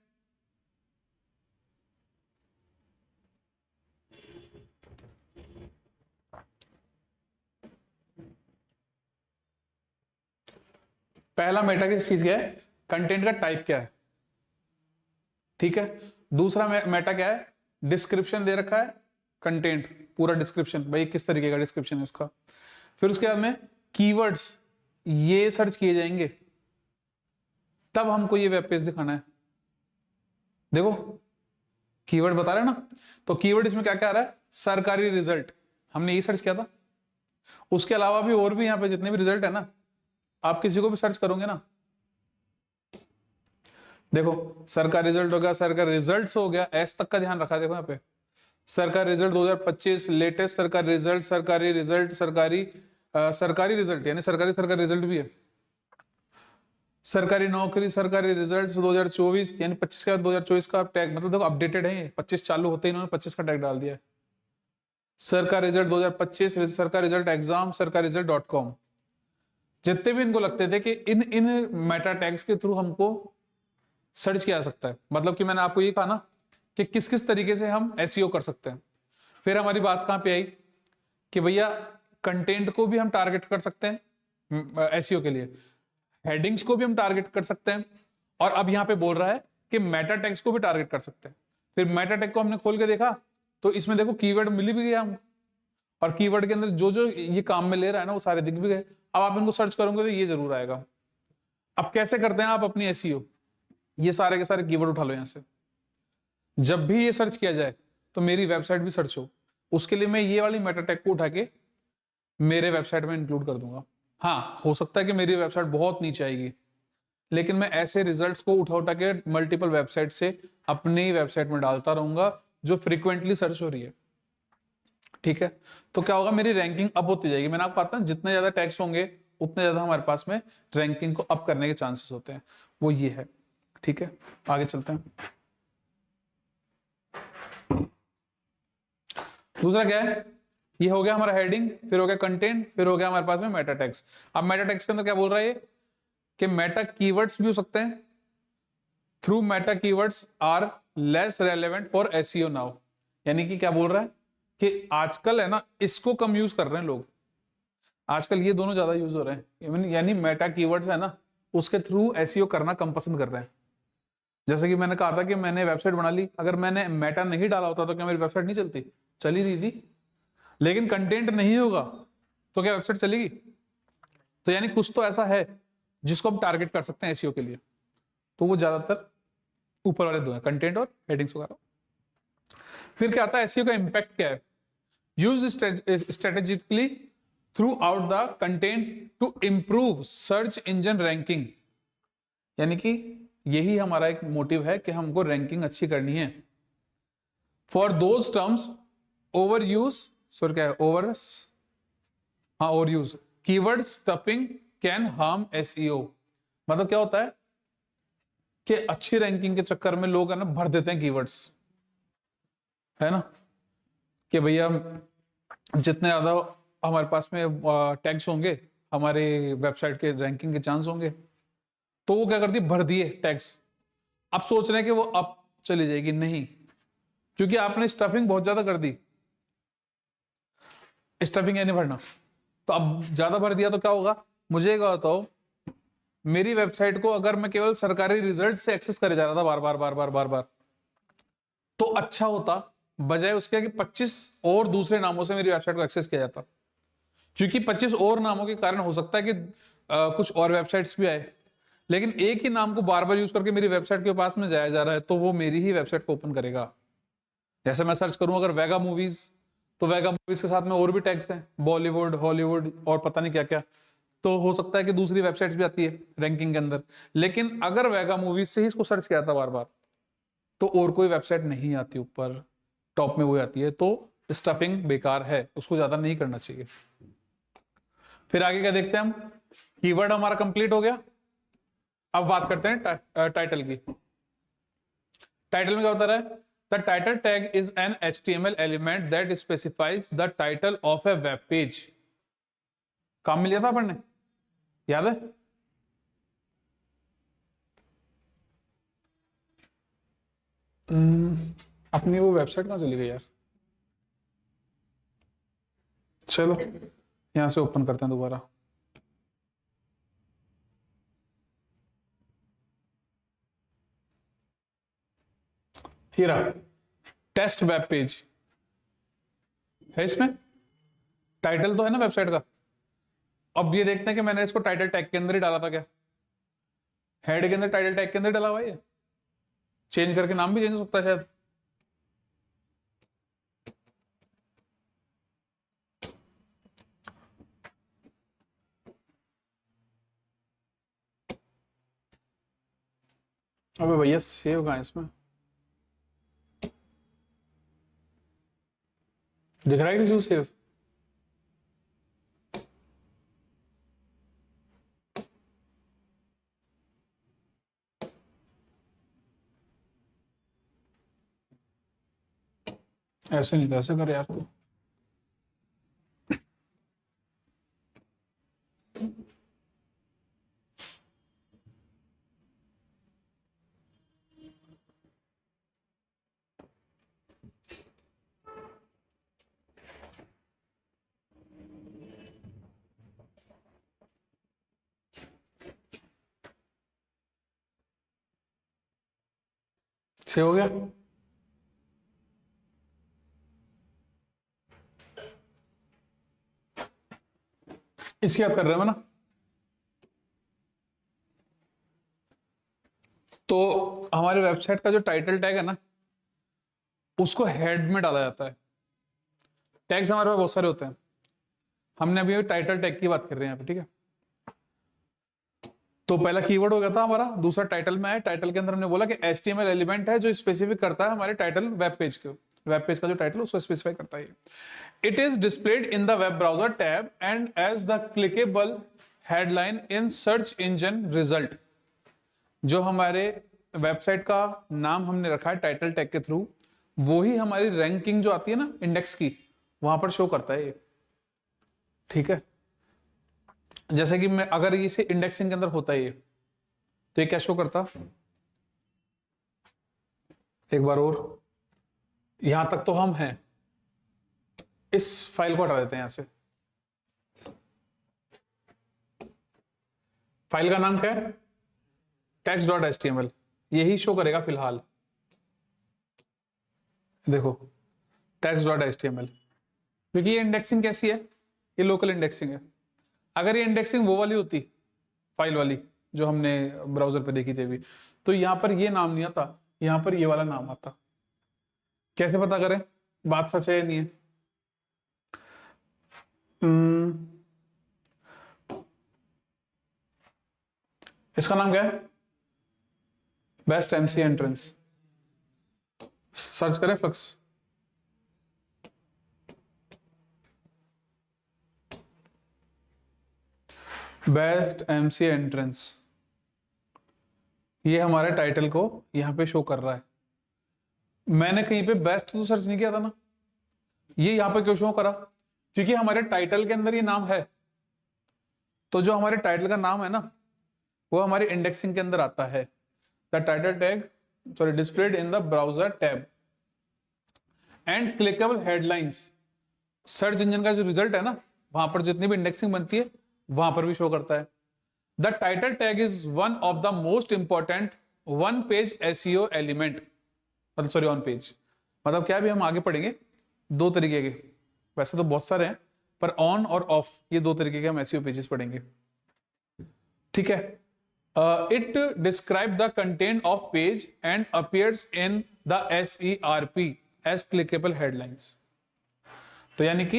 पहला मेटा किस चीज क्या है, कंटेंट का टाइप क्या है, ठीक है। दूसरा मेटा क्या है, डिस्क्रिप्शन दे रखा है, कंटेंट पूरा डिस्क्रिप्शन, भाई किस तरीके का डिस्क्रिप्शन है इसका। फिर उसके बाद में कीवर्ड्स, ये सर्च किए जाएंगे तब हमको ये वेब पेज दिखाना है। देखो कीवर्ड बता रहे हैं ना, तो कीवर्ड इसमें क्या क्या आ रहा है, सरकारी रिजल्ट, हमने ये सर्च किया था। उसके अलावा भी और भी यहाँ पे जितने भी रिजल्ट है ना, आप किसी को भी सर्च करोगे ना, देखो सरकारी रिजल्ट हो गया, सरकारी रिजल्ट्स हो गया, एस तक का ध्यान रखा है। देखो यहाँ पे सरकारी रिजल्ट 2025 लेटेस्ट सरकारी रिजल्ट, सरकारी रिजल्ट, सरकारी रिजल्ट यानी सरकारी रिजल्ट भी है, सरकारी नौकरी, सरकारी रिजल्ट 2024 यानी 25 के बाद 2024 का टैग, मतलब देखो अपडेटेड है ये, 25 चालू होते ही इन्होंने 25 का टैग डाल दिया है। सरकारी रिजल्ट 2025, सरकारी रिजल्ट एग्जाम, सरकारी रिजल्ट .com, जितने भी इनको लगते थे कि इन इन मेटा टैग्स के थ्रू हमको सर्च किया जा सकता है। मतलब कि मैंने आपको ये कहा ना कि किस किस तरीके से हम एसईओ कर सकते हैं। फिर हमारी बात कहां पे आई कि भैया कंटेंट को भी हम टारगेट कर सकते हैं एसईओ के लिए, हेडिंग्स को भी हम टारगेट कर सकते हैं, और अब यहां पे बोल रहा है कि मेटा टैग्स को भी टारगेट कर सकते हैं। फिर मेटा टैग को हमने खोल के देखा तो इसमें देखो कीवर्ड मिल भी गया हमको, और कीवर्ड के अंदर जो जो ये काम में ले रहा है ना वो सारे दिख भी गए। अब आप इनको सर्च करोगे तो ये जरूर आएगा। अब कैसे करते हैं आप अपनी एसईओ, ये सारे के सारे कीवर्ड उठा लो यहां से, जब भी ये सर्च किया जाए तो मेरी वेबसाइट भी सर्च हो, उसके लिए मैं ये वाली मेटा टैग को उठा के मेरे वेबसाइट में इंक्लूड कर दूंगा। हाँ हो सकता है कि मेरी वेबसाइट बहुत नीचे आएगी, लेकिन मैं ऐसे रिजल्ट्स को उठा उठा के मल्टीपल वेबसाइट से अपनी वेबसाइट में डालता रहूंगा जो फ्रीक्वेंटली सर्च हो रही है। ठीक है, तो क्या होगा, मेरी रैंकिंग अप होती जाएगी। मैंने आपको कहा था जितने ज्यादा टैग्स होंगे उतने ज्यादा हमारे पास में रैंकिंग को अप करने के चांसेस होते हैं, वो ये है। ठीक है, आगे चलते हैं। दूसरा क्या है, ये हो गया हमारा हेडिंग, फिर हो गया कंटेंट, फिर हो गया हमारे पास में मेटा टैग्स। अब मेटा टैग्स के अंदर क्या बोल रहा है ये, कि मेटा कीवर्ड्स भी हो सकते हैं। Through meta keywords are less relevant for SEO now. यानी कि क्या बोल रहा है कि आजकल है ना, इसको कम यूज कर रहे हैं लोग, आजकल ये दोनों ज्यादा यूज हो रहे हैं। यानी मेटा कीवर्ड्स है ना, उसके थ्रू एसईओ करना कम पसंद कर रहे हैं। जैसे कि मैंने कहा था कि मैंने वेबसाइट बना ली, अगर मैंने मेटा नहीं डाला होता तो क्या मेरी वेबसाइट नहीं चलती? चल ही रही थी। लेकिन कंटेंट नहीं होगा तो क्या वेबसाइट चलेगी? तो यानी कुछ तो ऐसा है जिसको हम टारगेट कर सकते हैं एसईओ के लिए, तो वो ज्यादातर ऊपर वाले दो हैं, कंटेंट और हेडिंग्स वगैरह। फिर क्या आता है, एसईओ का इंपैक्ट क्या है? Use strategically throughout the content to improve search engine ranking. यानी कि यही हमारा एक मोटिव है कि हमको रैंकिंग अच्छी करनी है। For those terms over use, sorry क्या है, over use keyword stuffing can harm SEO. मतलब क्या होता है कि अच्छी रैंकिंग के चक्कर में लोग है ना भर देते हैं कीवर्ड्स, है ना, कि भैया जितने ज्यादा हमारे पास में टैग्स होंगे हमारे वेबसाइट के रैंकिंग के चांस होंगे। तो वो क्या कर दिए, भर दिए टैग्स। अब सोच रहे हैं कि वो अब चली जाएगी, नहीं, क्योंकि आपने स्टफिंग बहुत ज्यादा कर दी। स्टफिंग है नहीं भरना, तो अब ज्यादा भर दिया तो क्या होगा? मुझे एक बताओ, मेरी वेबसाइट को अगर मैं केवल सरकारी रिजल्ट से एक्सेस करे जा रहा था बार बार बार बार बार बार, तो अच्छा होता, बजाय उसके कि 25 और दूसरे नामों से मेरी वेबसाइट को एक्सेस किया जाता। क्योंकि 25 और नामों के कारण हो सकता है कि कुछ और वेबसाइट्स भी आए, लेकिन एक ही नाम को बार बार यूज करके मेरी वेबसाइट के पास में जाया जा रहा है, तो वो मेरी ही वेबसाइट को ओपन करेगा। जैसे मैं सर्च करूं अगर वेगा मूवीज, तो वेगा मूवीज के साथ में और भी टैग्स हैं, बॉलीवुड, हॉलीवुड और पता नहीं क्या क्या, तो हो सकता है कि दूसरी वेबसाइट्स भी आती है रैंकिंग के अंदर। लेकिन अगर वेगा मूवीज से ही इसको सर्च किया था बार बार, तो और कोई वेबसाइट नहीं आती ऊपर, टॉप में वो आती है। तो स्टफिंग बेकार है, उसको ज्यादा नहीं करना चाहिए। फिर आगे क्या देखते हैं हम, कीवर्ड हमारा कंप्लीट हो गया। अब बात करते हैं टाइटल की। टाइटल में क्या होता है? The title tag is an HTML element that specifies the title of a web page. काम मिल गया था पढ़ने, याद है? अपनी वो वेबसाइट कहां चली गई यार? चलो यहां से ओपन करते हैं दोबारा। हीरा टेस्ट वेब पेज है, इसमें टाइटल तो है ना वेबसाइट का। अब ये देखते हैं कि मैंने इसको टाइटल टैग के अंदर ही डाला था क्या, हेड के अंदर टाइटल टैग के अंदर डाला हुआ है। चेंज करके नाम भी चेंज हो सकता है शायद। अबे भैया सेव कहाँ है इसमें? दिख रहा है किसी को सेव? ऐसे नहीं था, ऐसे कर यार तू। सेव हो गया। इसकी याद कर रहे हैं ना? तो हमारे वेबसाइट का जो टाइटल टैग है ना, उसको हेड में डाला जाता है। टैग्स हमारे पास बहुत सारे होते हैं, हमने अभी टाइटल टैग की बात कर रहे हैं यहाँ पे, ठीक है? तो पहला कीवर्ड हो गया था हमारा, दूसरा टाइटल में आया। टाइटल के अंदर हमने बोला कि HTML एलिमेंट है जो स्पेसिफिक करता है हमारे टाइटल वेब पेज का जो टाइटल उसको स्पेसिफाई करता है। It is displayed in the web browser tab and as the clickable headline in search engine result. जो हमारे वेबसाइट का नाम हमने रखा है टाइटल टैग के थ्रू, वो ही हमारी रैंकिंग जो आती है ना इंडेक्स की, वहां पर शो करता है ये। ठीक है, जैसे कि मैं अगर इसे इंडेक्सिंग के अंदर होता है ये, तो ये क्या शो करता, एक बार और, यहां तक तो हम हैं, इस फाइल को हटा देते हैं यहां से। फाइल का नाम क्या है, text.html, यही शो करेगा फिलहाल। देखो text.html, क्योंकि ये इंडेक्सिंग कैसी है, ये लोकल इंडेक्सिंग है। अगर ये इंडेक्सिंग वो वाली होती, फाइल वाली जो हमने ब्राउजर पे देखी थी अभी, तो यहां पर ये नाम नहीं आता, यहां पर ये वाला नाम आता। कैसे पता करें बात सच है या नहीं है? इसका नाम क्या है, बेस्ट MC एंट्रेंस। सर्च करें फ्लक्स, बेस्ट MC एंट्रेंस, ये हमारे टाइटल को यहां पे शो कर रहा है। मैंने कहीं पे बेस्ट तो सर्च नहीं किया था ना, ये यहां पे क्यों शो करा, क्योंकि हमारे टाइटल के अंदर ये नाम है। तो जो हमारे टाइटल का नाम है ना, वो हमारी इंडेक्सिंग के अंदर आता है। The title tag sorry displayed in the browser tab and clickable headlines, search engine का जो रिजल्ट है ना, वहां पर जितनी भी इंडेक्सिंग बनती है वहां पर भी शो करता है। The title tag is one of the most important one page SEO element, मतलब सॉरी ऑन पेज, मतलब क्या भी हम आगे पढ़ेंगे दो तरीके के, वैसे तो बहुत सारे हैं, पर ऑन और ऑफ ये दो तरीके के हम SEO पेजेस पढ़ेंगे। ठीक है, it describe the content of page and appears in the SERP as clickable headlines. तो यानी कि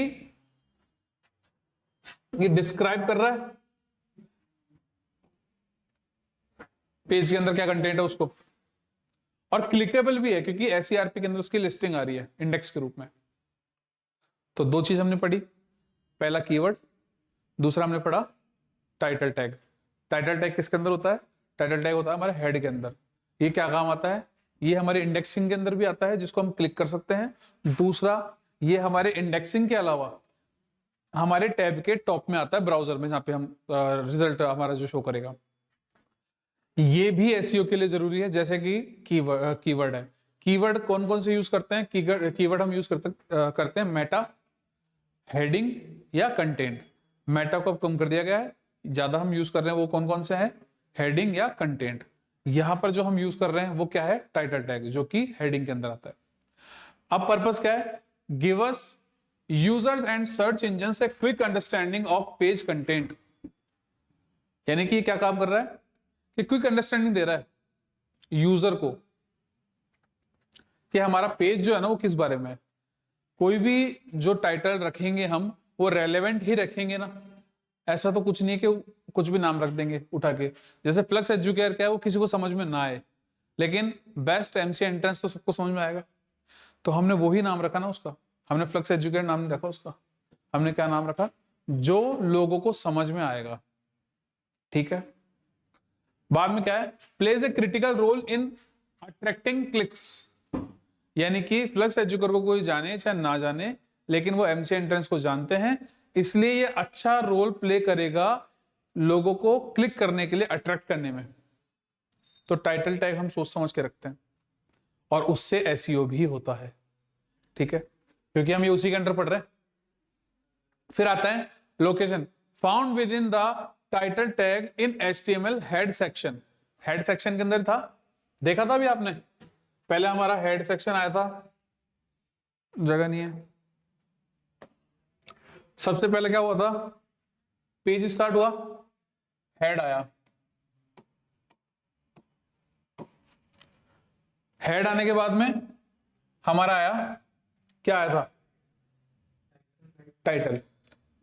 ये डिस्क्राइब कर रहा है पेज के अंदर क्या कंटेंट है उसको, और क्लिकेबल भी है क्योंकि SERP के अंदर उसकी लिस्टिंग आ रही है इंडेक्स के रूप में। तो दो चीज हमने पढ़ी, पहला कीवर्ड, दूसरा हमने पढ़ा टाइटल टैग। टाइटल टैग किसके अंदर होता है, टाइटल टैग होता है हमारे हेड के अंदर। ये क्या काम आता है, ये हमारे इंडेक्सिंग के अंदर भी आता है जिसको हम क्लिक कर सकते हैं। दूसरा, ये हमारे इंडेक्सिंग के अलावा हमारे टैब के टॉप में आता है ब्राउजर में, जहां पे हम रिजल्ट हमारा जो शो करेगा। ये भी SEO के लिए जरूरी है, जैसे कि कीवर्ड है। कीवर्ड कौन कौन से यूज करते हैं, कीवर्ड हम यूज करते हैं मेटा, हेडिंग या कंटेंट। मेटा को अब कम कर दिया गया है, ज्यादा हम यूज कर रहे हैं वो कौन कौन से हैं, हेडिंग या कंटेंट। यहां पर जो हम यूज कर रहे हैं वो क्या है, टाइटल टैग, जो कि हेडिंग के अंदर आता है। अब पर्पस क्या है, give us users and search engine a quick understanding of page content. यानी कि क्या काम कर रहा है कि क्विक अंडरस्टैंडिंग दे रहा है यूजर को कि हमारा पेज जो है ना वो किस बारे में है। कोई भी जो टाइटल रखेंगे हम वो रेलेवेंट ही रखेंगे ना, ऐसा तो कुछ नहीं है कि कुछ भी नाम रख देंगे उठा के। जैसे फ्लक्स एजुकेयर क्या है, वो किसी को समझ में ना आए, लेकिन बेस्ट MC एंट्रेंस तो सबको समझ में आएगा। तो हमने वही नाम रखा ना उसका, हमने फ्लक्स एजुकेयर नाम नहीं रखा उसका, हमने क्या नाम रखा, जो लोगों को समझ में आएगा। ठीक है, बाद में क्या है, plays a critical role in attracting clicks. यानी कि फ्लक्स एजुकेटर को कोई जाने चाहे ना जाने, लेकिन वो MC एंट्रेंस को जानते हैं, इसलिए ये अच्छा रोल प्ले करेगा लोगों को क्लिक करने के लिए, अट्रैक्ट करने में। तो टाइटल टैग हम सोच समझ के रखते हैं और उससे SEO भी होता है। ठीक है, क्योंकि हम ये उसी के अंदर पढ़ रहे हैं। फिर आता है location, found with in the title tag in HTML head section. Head section के अंदर था, देखा था अभी आपने, पहले हमारा हेड सेक्शन आया था, जगह नहीं है। सबसे पहले क्या हुआ था, पेज स्टार्ट हुआ, हेड आया, हेड आने के बाद में हमारा आया, क्या आया था, टाइटल।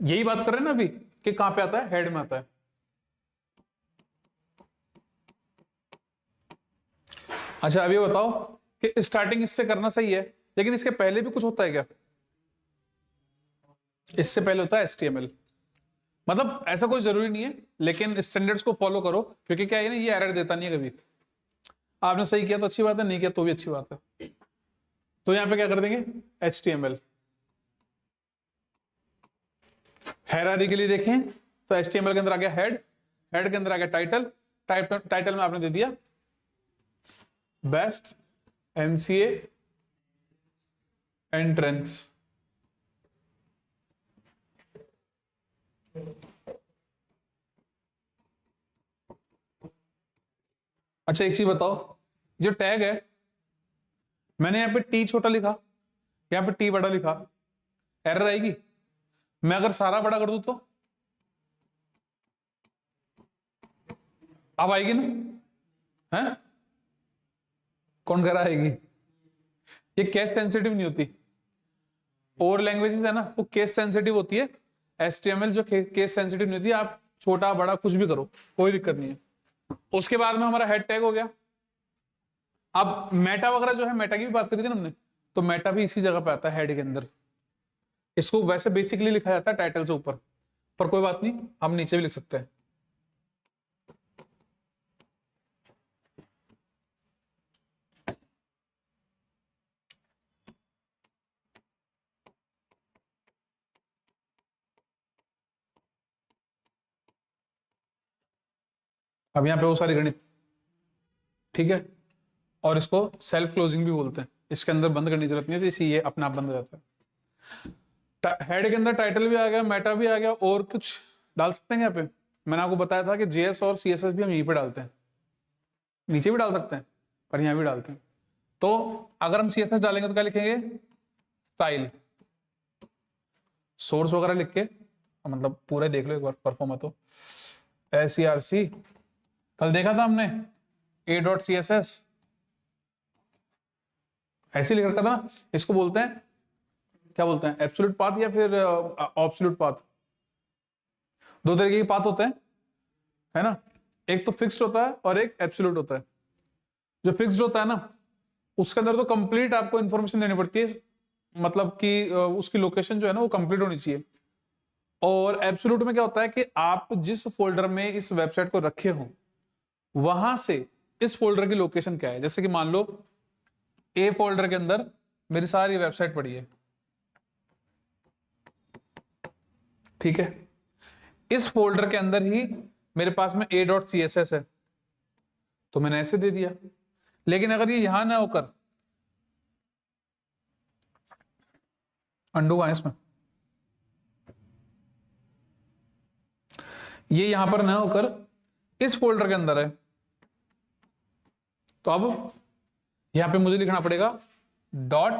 यही बात कर रहे हैं ना अभी कि कहां पे आता है, हेड में आता है। अच्छा अब ये बताओ कि स्टार्टिंग इससे करना सही है, लेकिन इसके पहले भी कुछ होता है क्या? इससे पहले होता है HTML। मतलब ऐसा कोई जरूरी नहीं है, लेकिन स्टैंडर्ड्स को फॉलो करो, क्योंकि क्या है ना, ये एरर देता नहीं है कभी। आपने सही किया तो अच्छी बात है, नहीं किया तो भी अच्छी बात है। तो यहां पे क्या कर देंगे, HTML। हायरार्की के लिए देखें तो HTML के अंदर आ गया हेड, हेड के अंदर आ गया टाइटल, टाइटल में आपने दे दिया बेस्ट MCA एंट्रेंस। अच्छा एक चीज बताओ, जो टैग है मैंने यहाँ पे T छोटा लिखा, यहाँ पे T बड़ा लिखा, एरर आएगी? मैं अगर सारा बड़ा कर दूं तो अब आएगी ना? है कौन कह रहा आएगी? ये केस सेंसिटिव नहीं होती। और लैंग्वेजेस है ना वो केस सेंसिटिव होती है, HTML जो केस सेंसिटिव नहीं होती। आप छोटा बड़ा कुछ भी करो, कोई दिक्कत नहीं है। उसके बाद में हमारा हेड टैग हो गया। अब मेटा वगैरह जो है, मेटा की भी बात करी थी ना हमने, तो मेटा भी इसी जगह पे आता है हेड के अंदर। इसको वैसे बेसिकली लिखा जाता है टाइटल से ऊपर, पर कोई बात नहीं, हम नीचे भी लिख सकते हैं। अब यहाँ पे वो सारी गणित, ठीक है, और इसको सेल्फ क्लोजिंग भी बोलते हैं। इसके अंदर बंद करने की जरूरत नहीं होती, इसी ये अपना आप बंद हो जाता है। हेड के अंदर टाइटल भी आ गया, मेटा भी आ गया, और कुछ डाल सकते हैं यहाँ पे? मैंने आपको बताया था कि JS और CSS भी हम यहीं पे डालते हैं, नीचे भी डाल सकते हैं पर यहाँ भी डालते हैं। तो अगर हम CSS डालेंगे तो क्या लिखेंगे, स्टाइल, सोर्स वगैरह लिख के, मतलब पूरे देख लो एक बार, परफॉर्म तो SERC कल देखा था हमने, a.css ऐसे लिख रखा था ना। इसको बोलते हैं, क्या बोलते हैं, एब्सोल्यूट पाथ या फिर ऑब्सोल्यूट पाथ। दो तरीके के पाथ होते हैं, है ना, एक तो फिक्स्ड होता है और एक एब्सोल्यूट होता है। जो फिक्स्ड होता है ना, उसके अंदर तो कंप्लीट आपको इन्फॉर्मेशन देनी पड़ती है, मतलब कि उसकी लोकेशन जो है ना वो कंप्लीट होनी चाहिए। और एब्सोल्यूट में क्या होता है कि आप जिस फोल्डर में इस वेबसाइट को रखे हो, वहां से इस फोल्डर की लोकेशन क्या है। जैसे कि मान लो A फोल्डर के अंदर मेरी सारी वेबसाइट पड़ी है, ठीक है, इस फोल्डर के अंदर ही मेरे पास में a.css है, तो मैंने ऐसे दे दिया। लेकिन अगर ये यहां ना होकर, अंडू है इसमें, ये यहां पर ना होकर इस फोल्डर के अंदर है, तो अब यहां पे मुझे लिखना पड़ेगा डॉट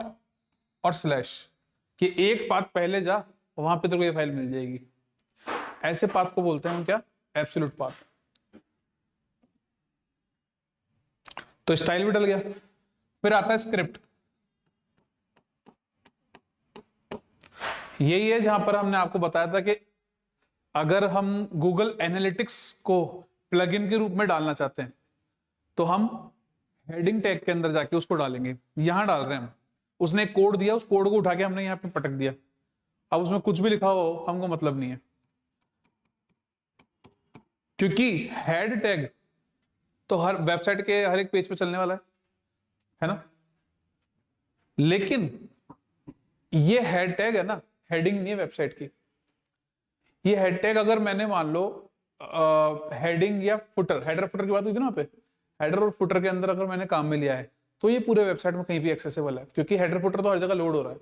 और स्लैश, कि एक पाथ पहले जा, वहां पे तेरे को ये फाइल मिल जाएगी। ऐसे पाथ को बोलते हैं हम क्या, एब्सोल्यूट पाथ। तो स्टाइल भी डल गया। फिर आता है स्क्रिप्ट। यही है जहां पर हमने आपको बताया था कि अगर हम गूगल एनालिटिक्स को प्लगइन के रूप में डालना चाहते हैं, तो हम हेडिंग टैग के अंदर जाके उसको डालेंगे। यहां डाल रहे हैं हम, उसने एक कोड दिया, उस कोड को उठा के हमने यहाँ पे पटक दिया। अब उसमें कुछ भी लिखा हो हमको मतलब नहीं है, क्योंकि हेड टैग तो हर वेबसाइट के हर एक पेज पे चलने वाला है ना। लेकिन ये हेड टैग है ना, हेडिंग नहीं है वेबसाइट की। ये हेड टैग अगर मैंने मान लो हेडिंग या फुटर, हेडर फुटर की बात हुई थी ना वहां पे, हेडर और फुटर के अंदर अगर मैंने काम में लिया है, तो ये पूरे वेबसाइट में कहीं भी एक्सेसिबल है, क्योंकि हेडर फुटर तो हर जगह लोड हो रहा है।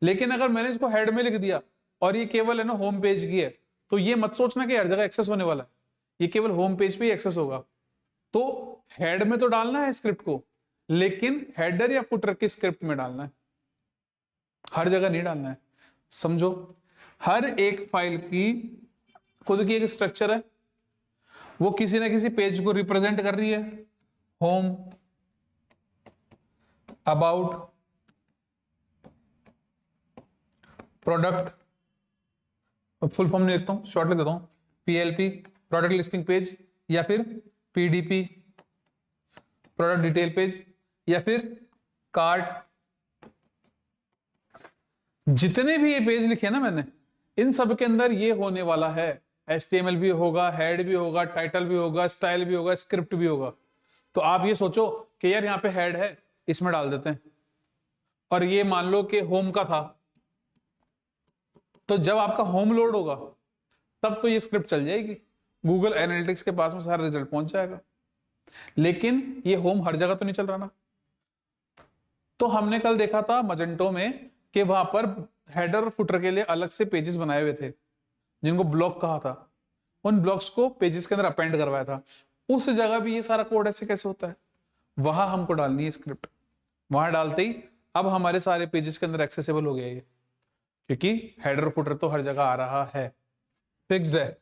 लेकिन अगर मैंने इसको हेड में लिख दिया और ये केवल है ना होम पेज की है, तो ये मत सोचना कि हर जगह एक्सेस होने वाला है, ये केवल होम पेज पे ही एक्सेस होगा। तो हेड में तो डालना है स्क्रिप्ट को, लेकिन हेडर या फुटर की स्क्रिप्ट में डालना है, हर जगह नहीं डालना है। समझो, हर एक फाइल की खुद की एक स्ट्रक्चर है, वो किसी ना किसी पेज को रिप्रेजेंट कर रही है। Home, about, product, full form नहीं लिखता हूं, शॉर्ट लिख देता हूं, PLP प्रोडक्ट लिस्टिंग पेज, या फिर PDP प्रोडक्ट डिटेल पेज, या फिर कार्ट, जितने भी ये पेज लिखे ना मैंने, इन सब के अंदर ये होने वाला है। HTML भी होगा, हेड भी होगा, टाइटल भी होगा, स्टाइल भी होगा, स्क्रिप्ट भी होगा। तो आप ये सोचो कि यार यहाँ पे हेड है, इसमें डाल देते हैं, और ये मान लो कि होम का था, तो जब आपका होम लोड होगा तब तो ये स्क्रिप्ट चल जाएगी, गूगल एनालिटिक्स के पास में सारा रिजल्ट पहुंच जाएगा। लेकिन ये होम हर जगह तो नहीं चल रहा ना। तो हमने कल देखा था मजेंटो में कि वहां पर हेडर और फुटर के लिए अलग से पेजेस बनाए हुए थे, जिनको ब्लॉक कहा था। उन ब्लॉक्स को पेजेस के अंदर अपेंड करवाया था। उस जगह भी ये सारा कोड ऐसे कैसे होता है? वहां हमको डालनी है स्क्रिप्ट। वहां डालते ही अब हमारे सारे पेजेस के अंदर एक्सेसिबल हो गया ये, क्योंकि हेडर और फुटर तो हर जगह आ रहा है, फिक्स्ड है।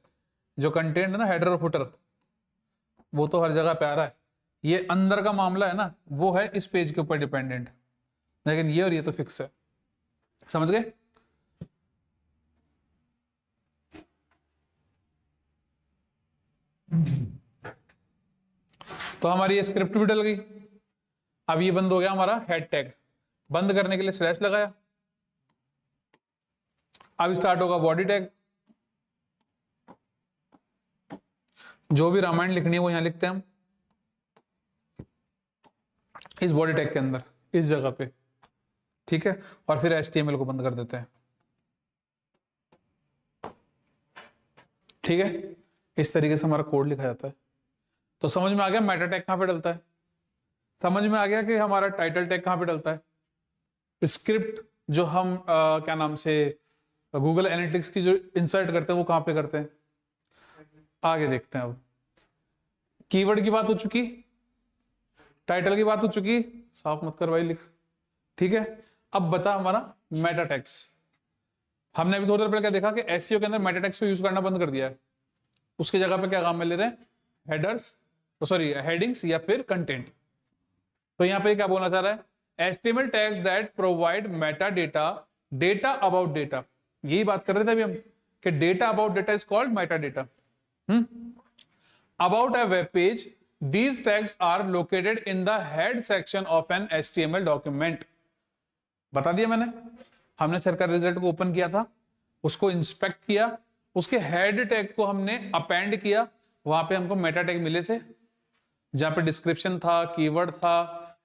जो कंटेंट है ना हेडर और फुटर, वो तो हर जगह पे आ रहा है। ये अंदर का मामला है ना, वो है इस पेज के ऊपर डिपेंडेंट, लेकिन ये और ये तो फिक्स है। समझ गए? तो हमारी ये स्क्रिप्ट भी डल गई। अब ये बंद हो गया हमारा हेड टैग। बंद करने के लिए स्लैश लगाया। अब स्टार्ट होगा बॉडी टैग। जो भी रामायण लिखनी है वो यहां लिखते हैं हम, इस बॉडी टैग के अंदर, इस जगह पे। ठीक है, और फिर HTML को बंद कर देते हैं। ठीक है, इस तरीके से हमारा कोड लिखा जाता है। तो समझ में आ गया मेटा टैग कहां पे डलता है, समझ में आ गया कि हमारा टाइटल टैग कहां पे डलता है। स्क्रिप्ट जो हम क्या नाम से गूगल एनालिटिक्स की जो इंसर्ट करते हैं वो कहां पे करते हैं। आगे देखते हैं। अब कीवर्ड की बात हो चुकी, टाइटल की बात हो चुकी, साफ मत कर भाई लिख। ठीक है, अब बता हमारा मेटा टैग्स। हमने अभी थोड़ी देर पहले क्या देखा कि एसईओ के अंदर मेटा टैग्स को यूज करना बंद कर दिया है। उसकी जगह पे क्या काम में ले रहे हैं, हेडर्स, सॉरी हेडिंग्स या फिर कंटेंट। तो यहां पे क्या बोलना चाह रहा है, HTML tag that provide Meta data, data about data. यही बात कर रहे थे अभी हम कि data about data is called Meta data. About a web page, these tags are located in the head section of an HTML document. बता दिया मैंने। हमने सर का रिजल्ट को ओपन किया था, उसको इंस्पेक्ट किया, उसके हेड टैग को हमने अपेंड किया। वहां पे हमको मेटा टैग मिले थे, जहां पे डिस्क्रिप्शन था, कीवर्ड था,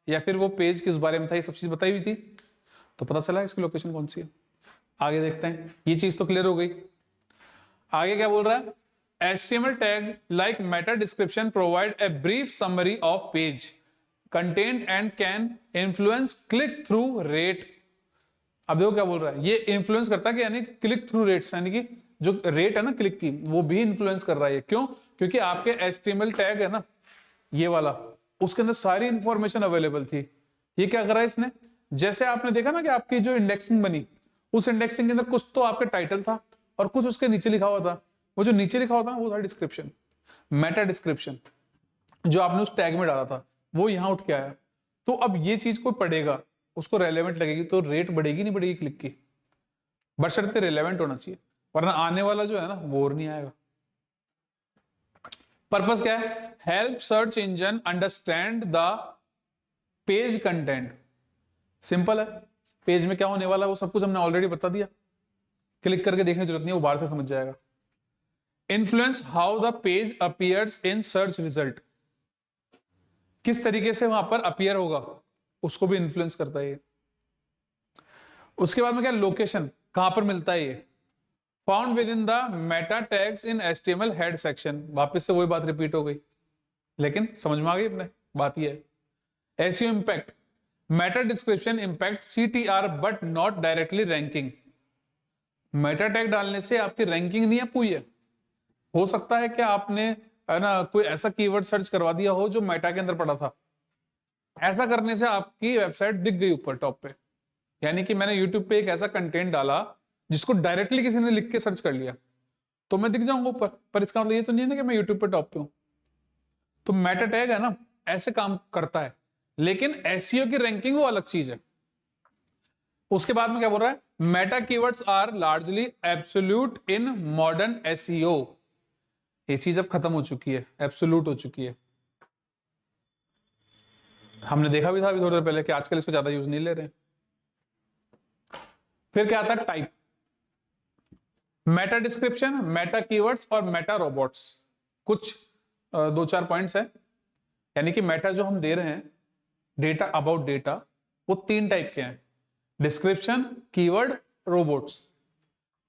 या फिर वो पेज किस बारे में था, ये सब चीज बताई हुई थी। तो पता चला इसकी लोकेशन कौन सी है। आगे देखते हैं, ये चीज तो क्लियर हो गई। आगे क्या बोल रहा है, HTML tag like meta description provide a brief summary of page content and can influence click through rate। अब देखो क्या बोल रहा है, ये इन्फ्लुएंस करता है कि यानी क्लिक थ्रू रेट्स, यानी कि जो रेट है ना क्लिक की, वो भी इन्फ्लुएंस कर रहा है। क्यों? क्योंकि आपके HTML टैग है ना ये वाला, उसके अंदर सारी इंफॉर्मेशन अवेलेबल थी। ये क्या कर रहा है इसने, जैसे आपने देखा ना कि आपकी जो इंडेक्सिंग बनी, उस इंडेक्सिंग के अंदर कुछ तो आपके टाइटल था और कुछ उसके नीचे लिखा हुआ था। वो जो नीचे लिखा होता है ना वो था डिस्क्रिप्शन, मेटा डिस्क्रिप्शन, जो आपने उस टैग में डाला था वो यहां उठ के आया। तो अब ये चीज कोई पढ़ेगा, उसको रेलेवेंट लगेगी, तो रेट बढ़ेगी नहीं बढ़ेगी क्लिक की, बशर्ते रेलेवेंट होना चाहिए, वरना आने वाला जो है ना वो और नहीं आएगा। पर्पस क्या है, help search engine understand the page content. Simple है, पेज में क्या होने वाला है वो सब कुछ हमने ऑलरेडी बता दिया, क्लिक करके देखने की जरूरत नहीं है, वो बाहर से समझ जाएगा। Influence how the page appears in search result, किस तरीके से वहां पर अपीयर होगा उसको भी इन्फ्लुएंस करता है ये। उसके बाद में क्या, लोकेशन कहां पर मिलता है ये, found with in the Meta tags in HTML head section. वापस से वही बात रिपीट हो गई, लेकिन समझ में आ गई अपने बात ये है। SEO impact, Meta description impact CTR but not directly ranking. Meta tag डालने से आपकी रैंकिंग नहीं अप हुई है। हो सकता है कि आपने है ना कोई ऐसा कीवर्ड सर्च करवा दिया हो जो मेटा के अंदर पड़ा था, ऐसा करने से आपकी वेबसाइट दिख गई ऊपर टॉप पे, यानी कि मैंने यूट्यूब पे एक ऐसा कंटेंट डाला जिसको डायरेक्टली किसी ने लिख के सर्च कर लिया तो मैं दिख जाऊंगा ऊपर, पर इसका मतलब ये तो नहीं है ना कि मैं यूट्यूब पे टॉप पे हूं। तो मेटा टैग है ना ऐसे काम करता है, लेकिन SEO की रैंकिंग वो अलग चीज है। उसके बाद में क्या बोल रहा है, meta keywords are largely absolute in modern SEO। ये चीज अब खत्म हो चुकी है, एब्सोल्यूट हो चुकी है। हमने देखा भी था अभी थोड़ी देर पहले कि आजकल इसको ज्यादा यूज नहीं ले रहे। फिर क्या आता है? Type, Meta description, Meta keywords और मेटा रोबोट्स। कुछ 2-4 पॉइंट्स है, यानी कि मेटा जो हम दे रहे हैं, डेटा अबाउट डेटा, वो 3 टाइप के हैं, डिस्क्रिप्शन, कीवर्ड, रोबोट्स।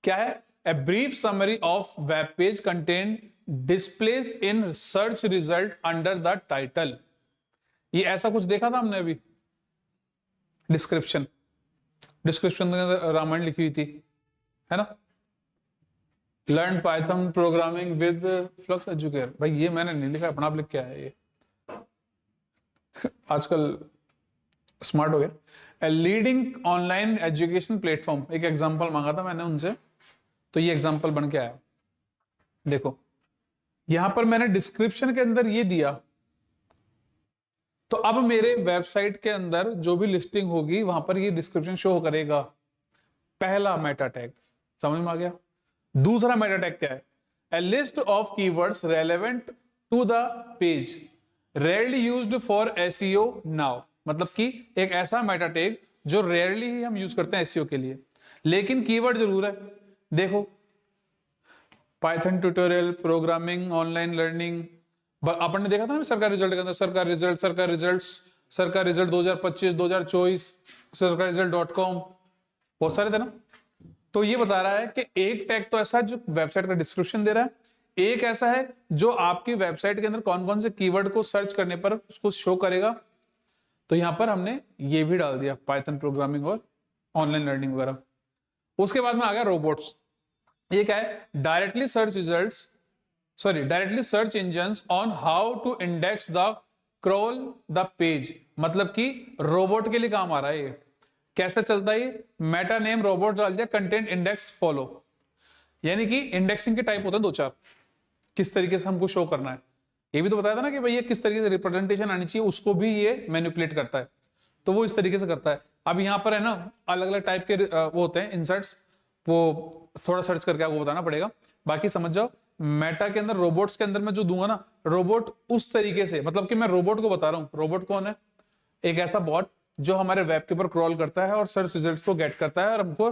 क्या है? A brief summary of web page content displace in search result under the title. ये ऐसा कुछ देखा था हमने अभी, डिस्क्रिप्शन, डिस्क्रिप्शन के अंदर रामायण लिखी हुई थी, है ना, learn Python programming with flux educator. भाई ये मैंने नहीं लिखा, अपना आप लिख के आया ये आजकल स्मार्ट हो गया। A leading online education platform, एक एग्जांपल मांगा था मैंने उनसे, तो ये एग्जांपल बन के आया। देखो यहां पर मैंने डिस्क्रिप्शन के अंदर ये दिया, तो अब मेरे वेबसाइट के अंदर जो भी लिस्टिंग होगी वहां पर ये डिस्क्रिप्शन शो करेगा। पहला मेटा टैग समझ में आ गया। दूसरा मेटा टैग क्या है? A list of keywords relevant to the page rarely used for SEO now. मतलब कि एक ऐसा मेटा टैग जो रेयरली ही हम यूज करते हैं एसईओ के लिए, लेकिन कीवर्ड जरूर है। देखो Python tutorial, programming, online learning, अपन ने देखा था ना सरकार रिजल्ट के अंदर, सरकार रिजल्ट 2025 2024, सरकार रिजल्ट.com, बहुत सारे थे ना। तो ये बता रहा है कि एक टैग तो ऐसा जो वेबसाइट का डिस्क्रिप्शन दे रहा है, एक ऐसा है जो आपकी वेबसाइट के अंदर कौन कौन से कीवर्ड को सर्च करने पर उसको शो करेगा। तो यहां पर हमने ये भी डाल दिया, पाइथन प्रोग्रामिंग और ऑनलाइन लर्निंग वगैरह। उसके बाद में आ गया रोबोट्स। ये क्या है? Directly search engines on how to index the crawl the page. मतलब कि रोबोट के लिए काम आ रहा है ये। कैसे चलता है ये? मेटा नेम रोबोट डाल दिया, कंटेंट इंडेक्स फॉलो, यानी कि इंडेक्सिंग के टाइप होते हैं 2-4, किस तरीके से हमको शो करना है। ये भी तो बताया था ना कि भाई ये किस तरीके से रिप्रेजेंटेशन आनी चाहिए, उसको भी ये मैनिपुलेट करता है, तो वो इस तरीके से करता है। अब यहाँ पर है ना अलग अलग टाइप के वो होते हैं इंसर्ट्स, वो थोड़ा सर्च करके आपको बताना पड़ेगा, बाकी समझ जाओ। मेटा के अंदर रोबोट्स के अंदर मैं जो दूंगा ना, रोबोट उस तरीके से, मतलब कि मैं रोबोट को बता रहा हूँ। रोबोट कौन है? एक ऐसा बॉट जो हमारे वेब के ऊपर क्रॉल करता है और सर्च रिजल्ट को गेट करता है और हमको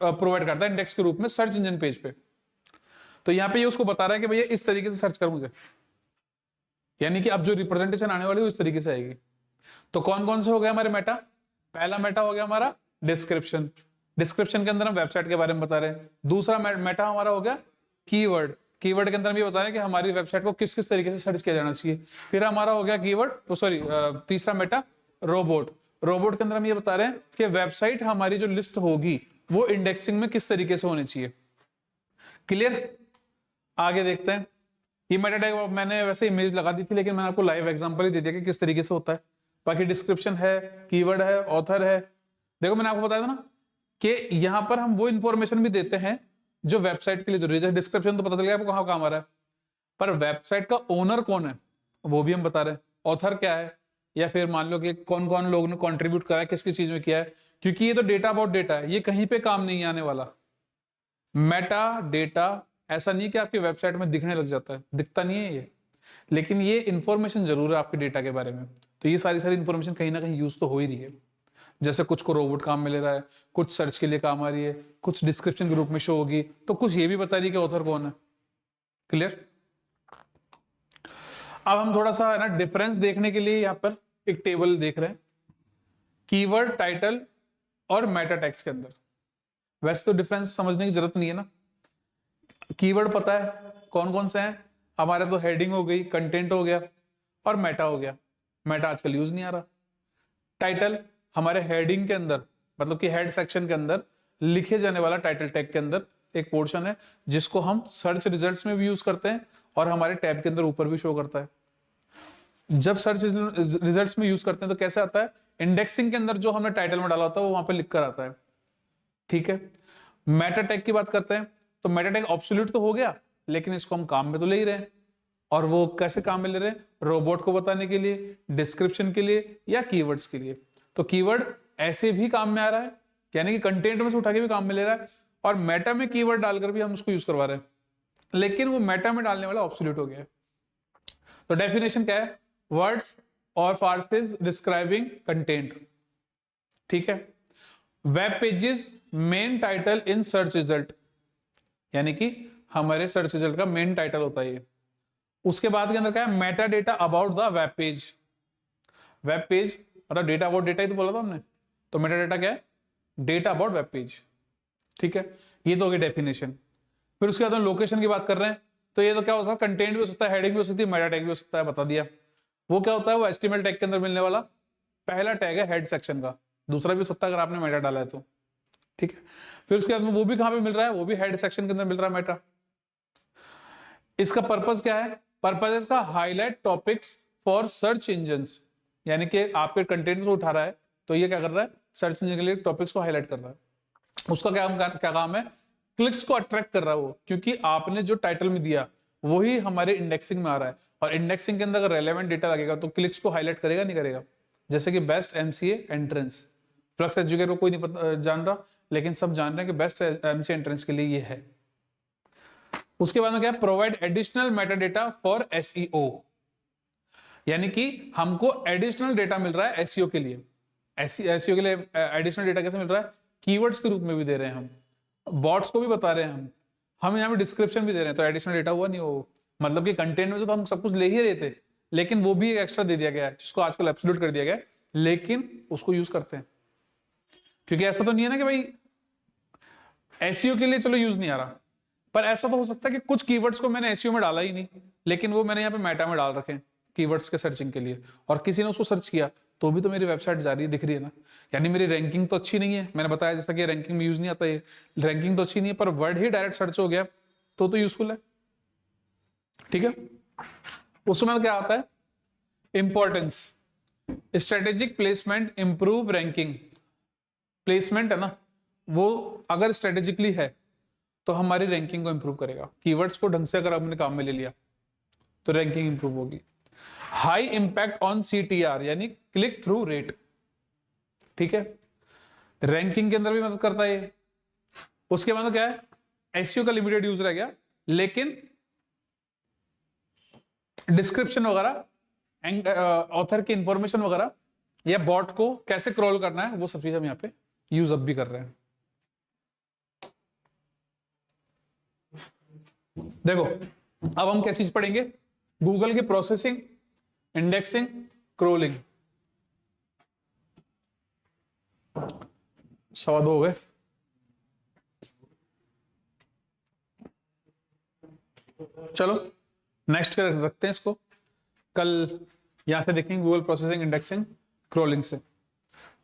प्रोवाइड करता है इंडेक्स के रूप में सर्च इंजन पेज पे। तो यहाँ पे ये उसको बता रहा है कि भैया इस तरीके से सर्च कर मुझे, यानी कि अब जो रिप्रेजेंटेशन आने वाली है इस तरीके से आएगी। तो कौन कौन से हो गया हमारे मेटा? पहला मेटा हो गया हमारा डिस्क्रिप्शन, डिस्क्रिप्शन के अंदर हम वेबसाइट के बारे में बता रहे हैं। दूसरा मेटा हमारा हो गया कीवर्ड, कीवर्ड के अंदर हम ये बता रहे हैं कि हमारी वेबसाइट को किस किस तरीके से सर्च किया जाना चाहिए। फिर हमारा हो गया कीवर्ड, सॉरी तीसरा मेटा रोबोट, रोबोट के अंदर हम ये बता रहे हैं कि वेबसाइट हमारी जो लिस्ट होगी वो इंडेक्सिंग में किस तरीके से होनी चाहिए। क्लियर? आगे देखते हैं। ये मेटा टैग मैंने वैसे इमेज लगा दी थी, लेकिन मैंने आपको लाइव एग्जांपल ही दे दिया कि किस तरीके से होता है। बाकी डिस्क्रिप्शन है, कीवर्ड है, ऑथर है। देखो मैंने आपको बताया था ना कि यहां पर हम वो इंफॉर्मेशन भी देते हैं जो वेबसाइट के लिए जरूरी है। डिस्क्रिप्शन तो पता चल गया आपको कहाँ काम आ रहा है, पर वेबसाइट का ओनर कौन है वो भी हम बता रहे हैं। ऑथर क्या है, या फिर मान लो कि कौन कौन लोगों ने कॉन्ट्रीब्यूट करा है, किस किस चीज में किया है, क्योंकि ये तो डेटा अबाउट डेटा है, ये कहीं पे काम नहीं आने वाला। मेटा डेटा ऐसा नहीं कि आपकी वेबसाइट में दिखने लग जाता है, दिखता नहीं है ये, लेकिन ये इंफॉर्मेशन जरूर है आपके डेटा के बारे में। तो ये सारी इंफॉर्मेशन कहीं ना कहीं यूज तो हो ही रही है। जैसे कुछ को रोबोट काम में ले रहा है, कुछ सर्च के लिए काम आ रही है, कुछ डिस्क्रिप्शन के रूप में शो होगी, तो कुछ ये भी बता रही है कि ऑथर कौन है। क्लियर? अब हम थोड़ा सा है ना डिफरेंस देखने के लिए यहाँ पर एक टेबल देख रहे हैं, कीवर्ड, टाइटल और मेटा टेक्स्ट के अंदर। वैसे तो डिफरेंस समझने की जरूरत नहीं है ना, कीवर्ड पता है कौन कौन से हैं हमारे, तो हेडिंग हो गई, कंटेंट हो गया और मेटा हो गया। मेटा आजकल यूज नहीं आ रहा। टाइटल हमारे हेडिंग के अंदर, मतलब कि हेड सेक्शन के अंदर लिखे जाने वाला टाइटल टैग के अंदर एक पोर्शन है जिसको हम सर्च रिजल्ट्स में भी यूज करते हैं और हमारे टैब के अंदर ऊपर भी शो करता है। जब सर्च रिजल्ट्स में यूज करते हैं तो कैसे आता है? इंडेक्सिंग के अंदर जो हमने टाइटल में डाला होता है वो वहां पे लिख कर आता है। ठीक है, मेटा टैग की बात करते हैं तो मेटा टैग ऑब्सोल्यूट तो हो गया, लेकिन इसको हम काम में तो ले ही रहे हैं। और वो कैसे काम में ले रहे हैं? रोबोट को बताने के लिए, डिस्क्रिप्शन के लिए या कीवर्ड्स के लिए। तो कीवर्ड ऐसे भी काम में आ रहा है, यानी कि कंटेंट में से उठा के भी काम में ले रहा है, और मेटा में कीवर्ड डालकर भी हम उसको यूज करवा रहे हैं, लेकिन वो मेटा में डालने वाला ऑब्सोल्यूट हो गया है। तो डेफिनेशन क्या है? वर्ड्स और फास्ट इज डिस्क्राइबिंग कंटेंट। ठीक है। Web pages main title in search result, यानी कि हमारे सर्च रिजल्ट का मेन टाइटल होता है ये। उसके बाद के अंदर क्या है, Meta data about the web page. Web page मतलब डेटा अबाउट डेटा ही तो बोला था हमने, तो मेटा डेटा क्या है, डेटा अबाउट वेब पेज। ठीक है, ये तो होगी डेफिनेशन। फिर उसके बाद हम लोकेशन की बात कर रहे हैं, तो ये तो क्या होता है, कंटेंट भी हो सकता है, हेडिंग भी हो सकती है, मेटा टैग भी हो सकता है, बता दिया। वो क्या होता है, वो एचटीएमएल टैग के अंदर मिलने वाला पहला टैग है हेड सेक्शन का, दूसरा भी हो सकता है अगर आपने मेटा डाला है तो। ठीक है, फिर उसके बाद में वो भी कहां पे मिल रहा है, वो भी हेड सेक्शन के अंदर मिल रहा है मेटा। इसका पर्पस क्या है, पर्पस है इसका highlight topics for search engines, यानी कि आपके कंटेंट को उठा रहा है तो ये क्या कर रहा है, सर्च इंजन के लिए टॉपिक्स को हाईलाइट कर रहा है। उसका क्या काम है, क्लिक्स को अट्रैक्ट कर रहा है वो, क्योंकि आपने जो टाइटल में दिया वही हमारे इंडेक्सिंग में आ रहा है, और इंडेक्सिंग के अंदर अगर रेलेवेंट डेटा लगेगा तो क्लिक्स को हाईलाइट करेगा नहीं करेगा। जैसे कि best MCA entrance, flux educator को कोई नहीं पता जान रहा, लेकिन सब जान रहे हैं कि बेस्ट एमसीए एंट्रेंस के लिए ये है। उसके बाद में क्या है, provide additional Meta data for SEO, यानी कि हमको एडिशनल डेटा मिल रहा है एसईओ के लिए। एसईओ के लिए एडिशनल डेटा कैसे मिल रहा है, कीवर्ड्स के रूप में भी दे रहे हैं हम, बॉट्स को भी बता रहे हैं हम यहाँ पे डिस्क्रिप्शन भी दे रहे हैं, तो एडिशनल डेटा हुआ नहीं वो, मतलब कि कंटेंट में तो हम सब कुछ ले ही रहे थे, लेकिन वो भी एक एक्स्ट्रा दे दिया गया है जिसको आजकल एब्सोल्यूट कर दिया गया है, लेकिन उसको यूज करते हैं। क्योंकि ऐसा तो नहीं है ना कि भाई एसईओ के लिए चलो यूज नहीं आ रहा, पर ऐसा तो हो सकता है कि कुछ कीवर्ड्स को मैंने एसईओ में डाला ही नहीं, लेकिन वो मैंने यहाँ पे मेटा में डाल रखे हैं कीवर्ड्स के सर्चिंग के लिए, और किसी ने उसको सर्च किया तो भी तो मेरी वेबसाइट जा रही है, दिख रही है ना। यानी मेरी रैंकिंग तो अच्छी नहीं है, मैंने बताया जैसा कि रैंकिंग में यूज नहीं आता, ये रैंकिंग तो अच्छी नहीं है, पर वर्ड ही डायरेक्ट सर्च हो गया तो यूजफुल है। ठीक है, उसमें क्या आता है, importance, strategic placement improve ranking. Placement है ना, वो अगर स्ट्रेटेजिकली है तो हमारी रैंकिंग को इंप्रूव करेगा। कीवर्ड्स को ढंग से अगर हमने काम में ले लिया तो रैंकिंग इंप्रूव होगी। हाई इंपैक्ट ऑन सीटीआर, यानी क्लिक थ्रू रेट। ठीक है, रैंकिंग के अंदर भी मदद करता है ये। उसके बाद क्या है, एसईओ का लिमिटेड यूज रह गया, लेकिन डिस्क्रिप्शन वगैरह, ऑथर की इंफॉर्मेशन वगैरह या बॉट को कैसे क्रॉल करना है, वो सब चीज हम यहाँ पे यूज अप भी कर रहे हैं। देखो अब हम क्या चीज पढ़ेंगे, गूगल की प्रोसेसिंग, इंडेक्सिंग, क्रोलिंग। 2:15 हो गए। चलो नेक्स्ट कर रखते हैं इसको, कल यहां से देखेंगे गूगल प्रोसेसिंग, इंडेक्सिंग, क्रोलिंग से।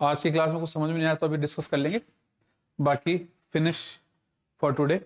आज की क्लास में कुछ समझ में नहीं आया तो अभी डिस्कस कर लेंगे, बाकी फिनिश फॉर टुडे।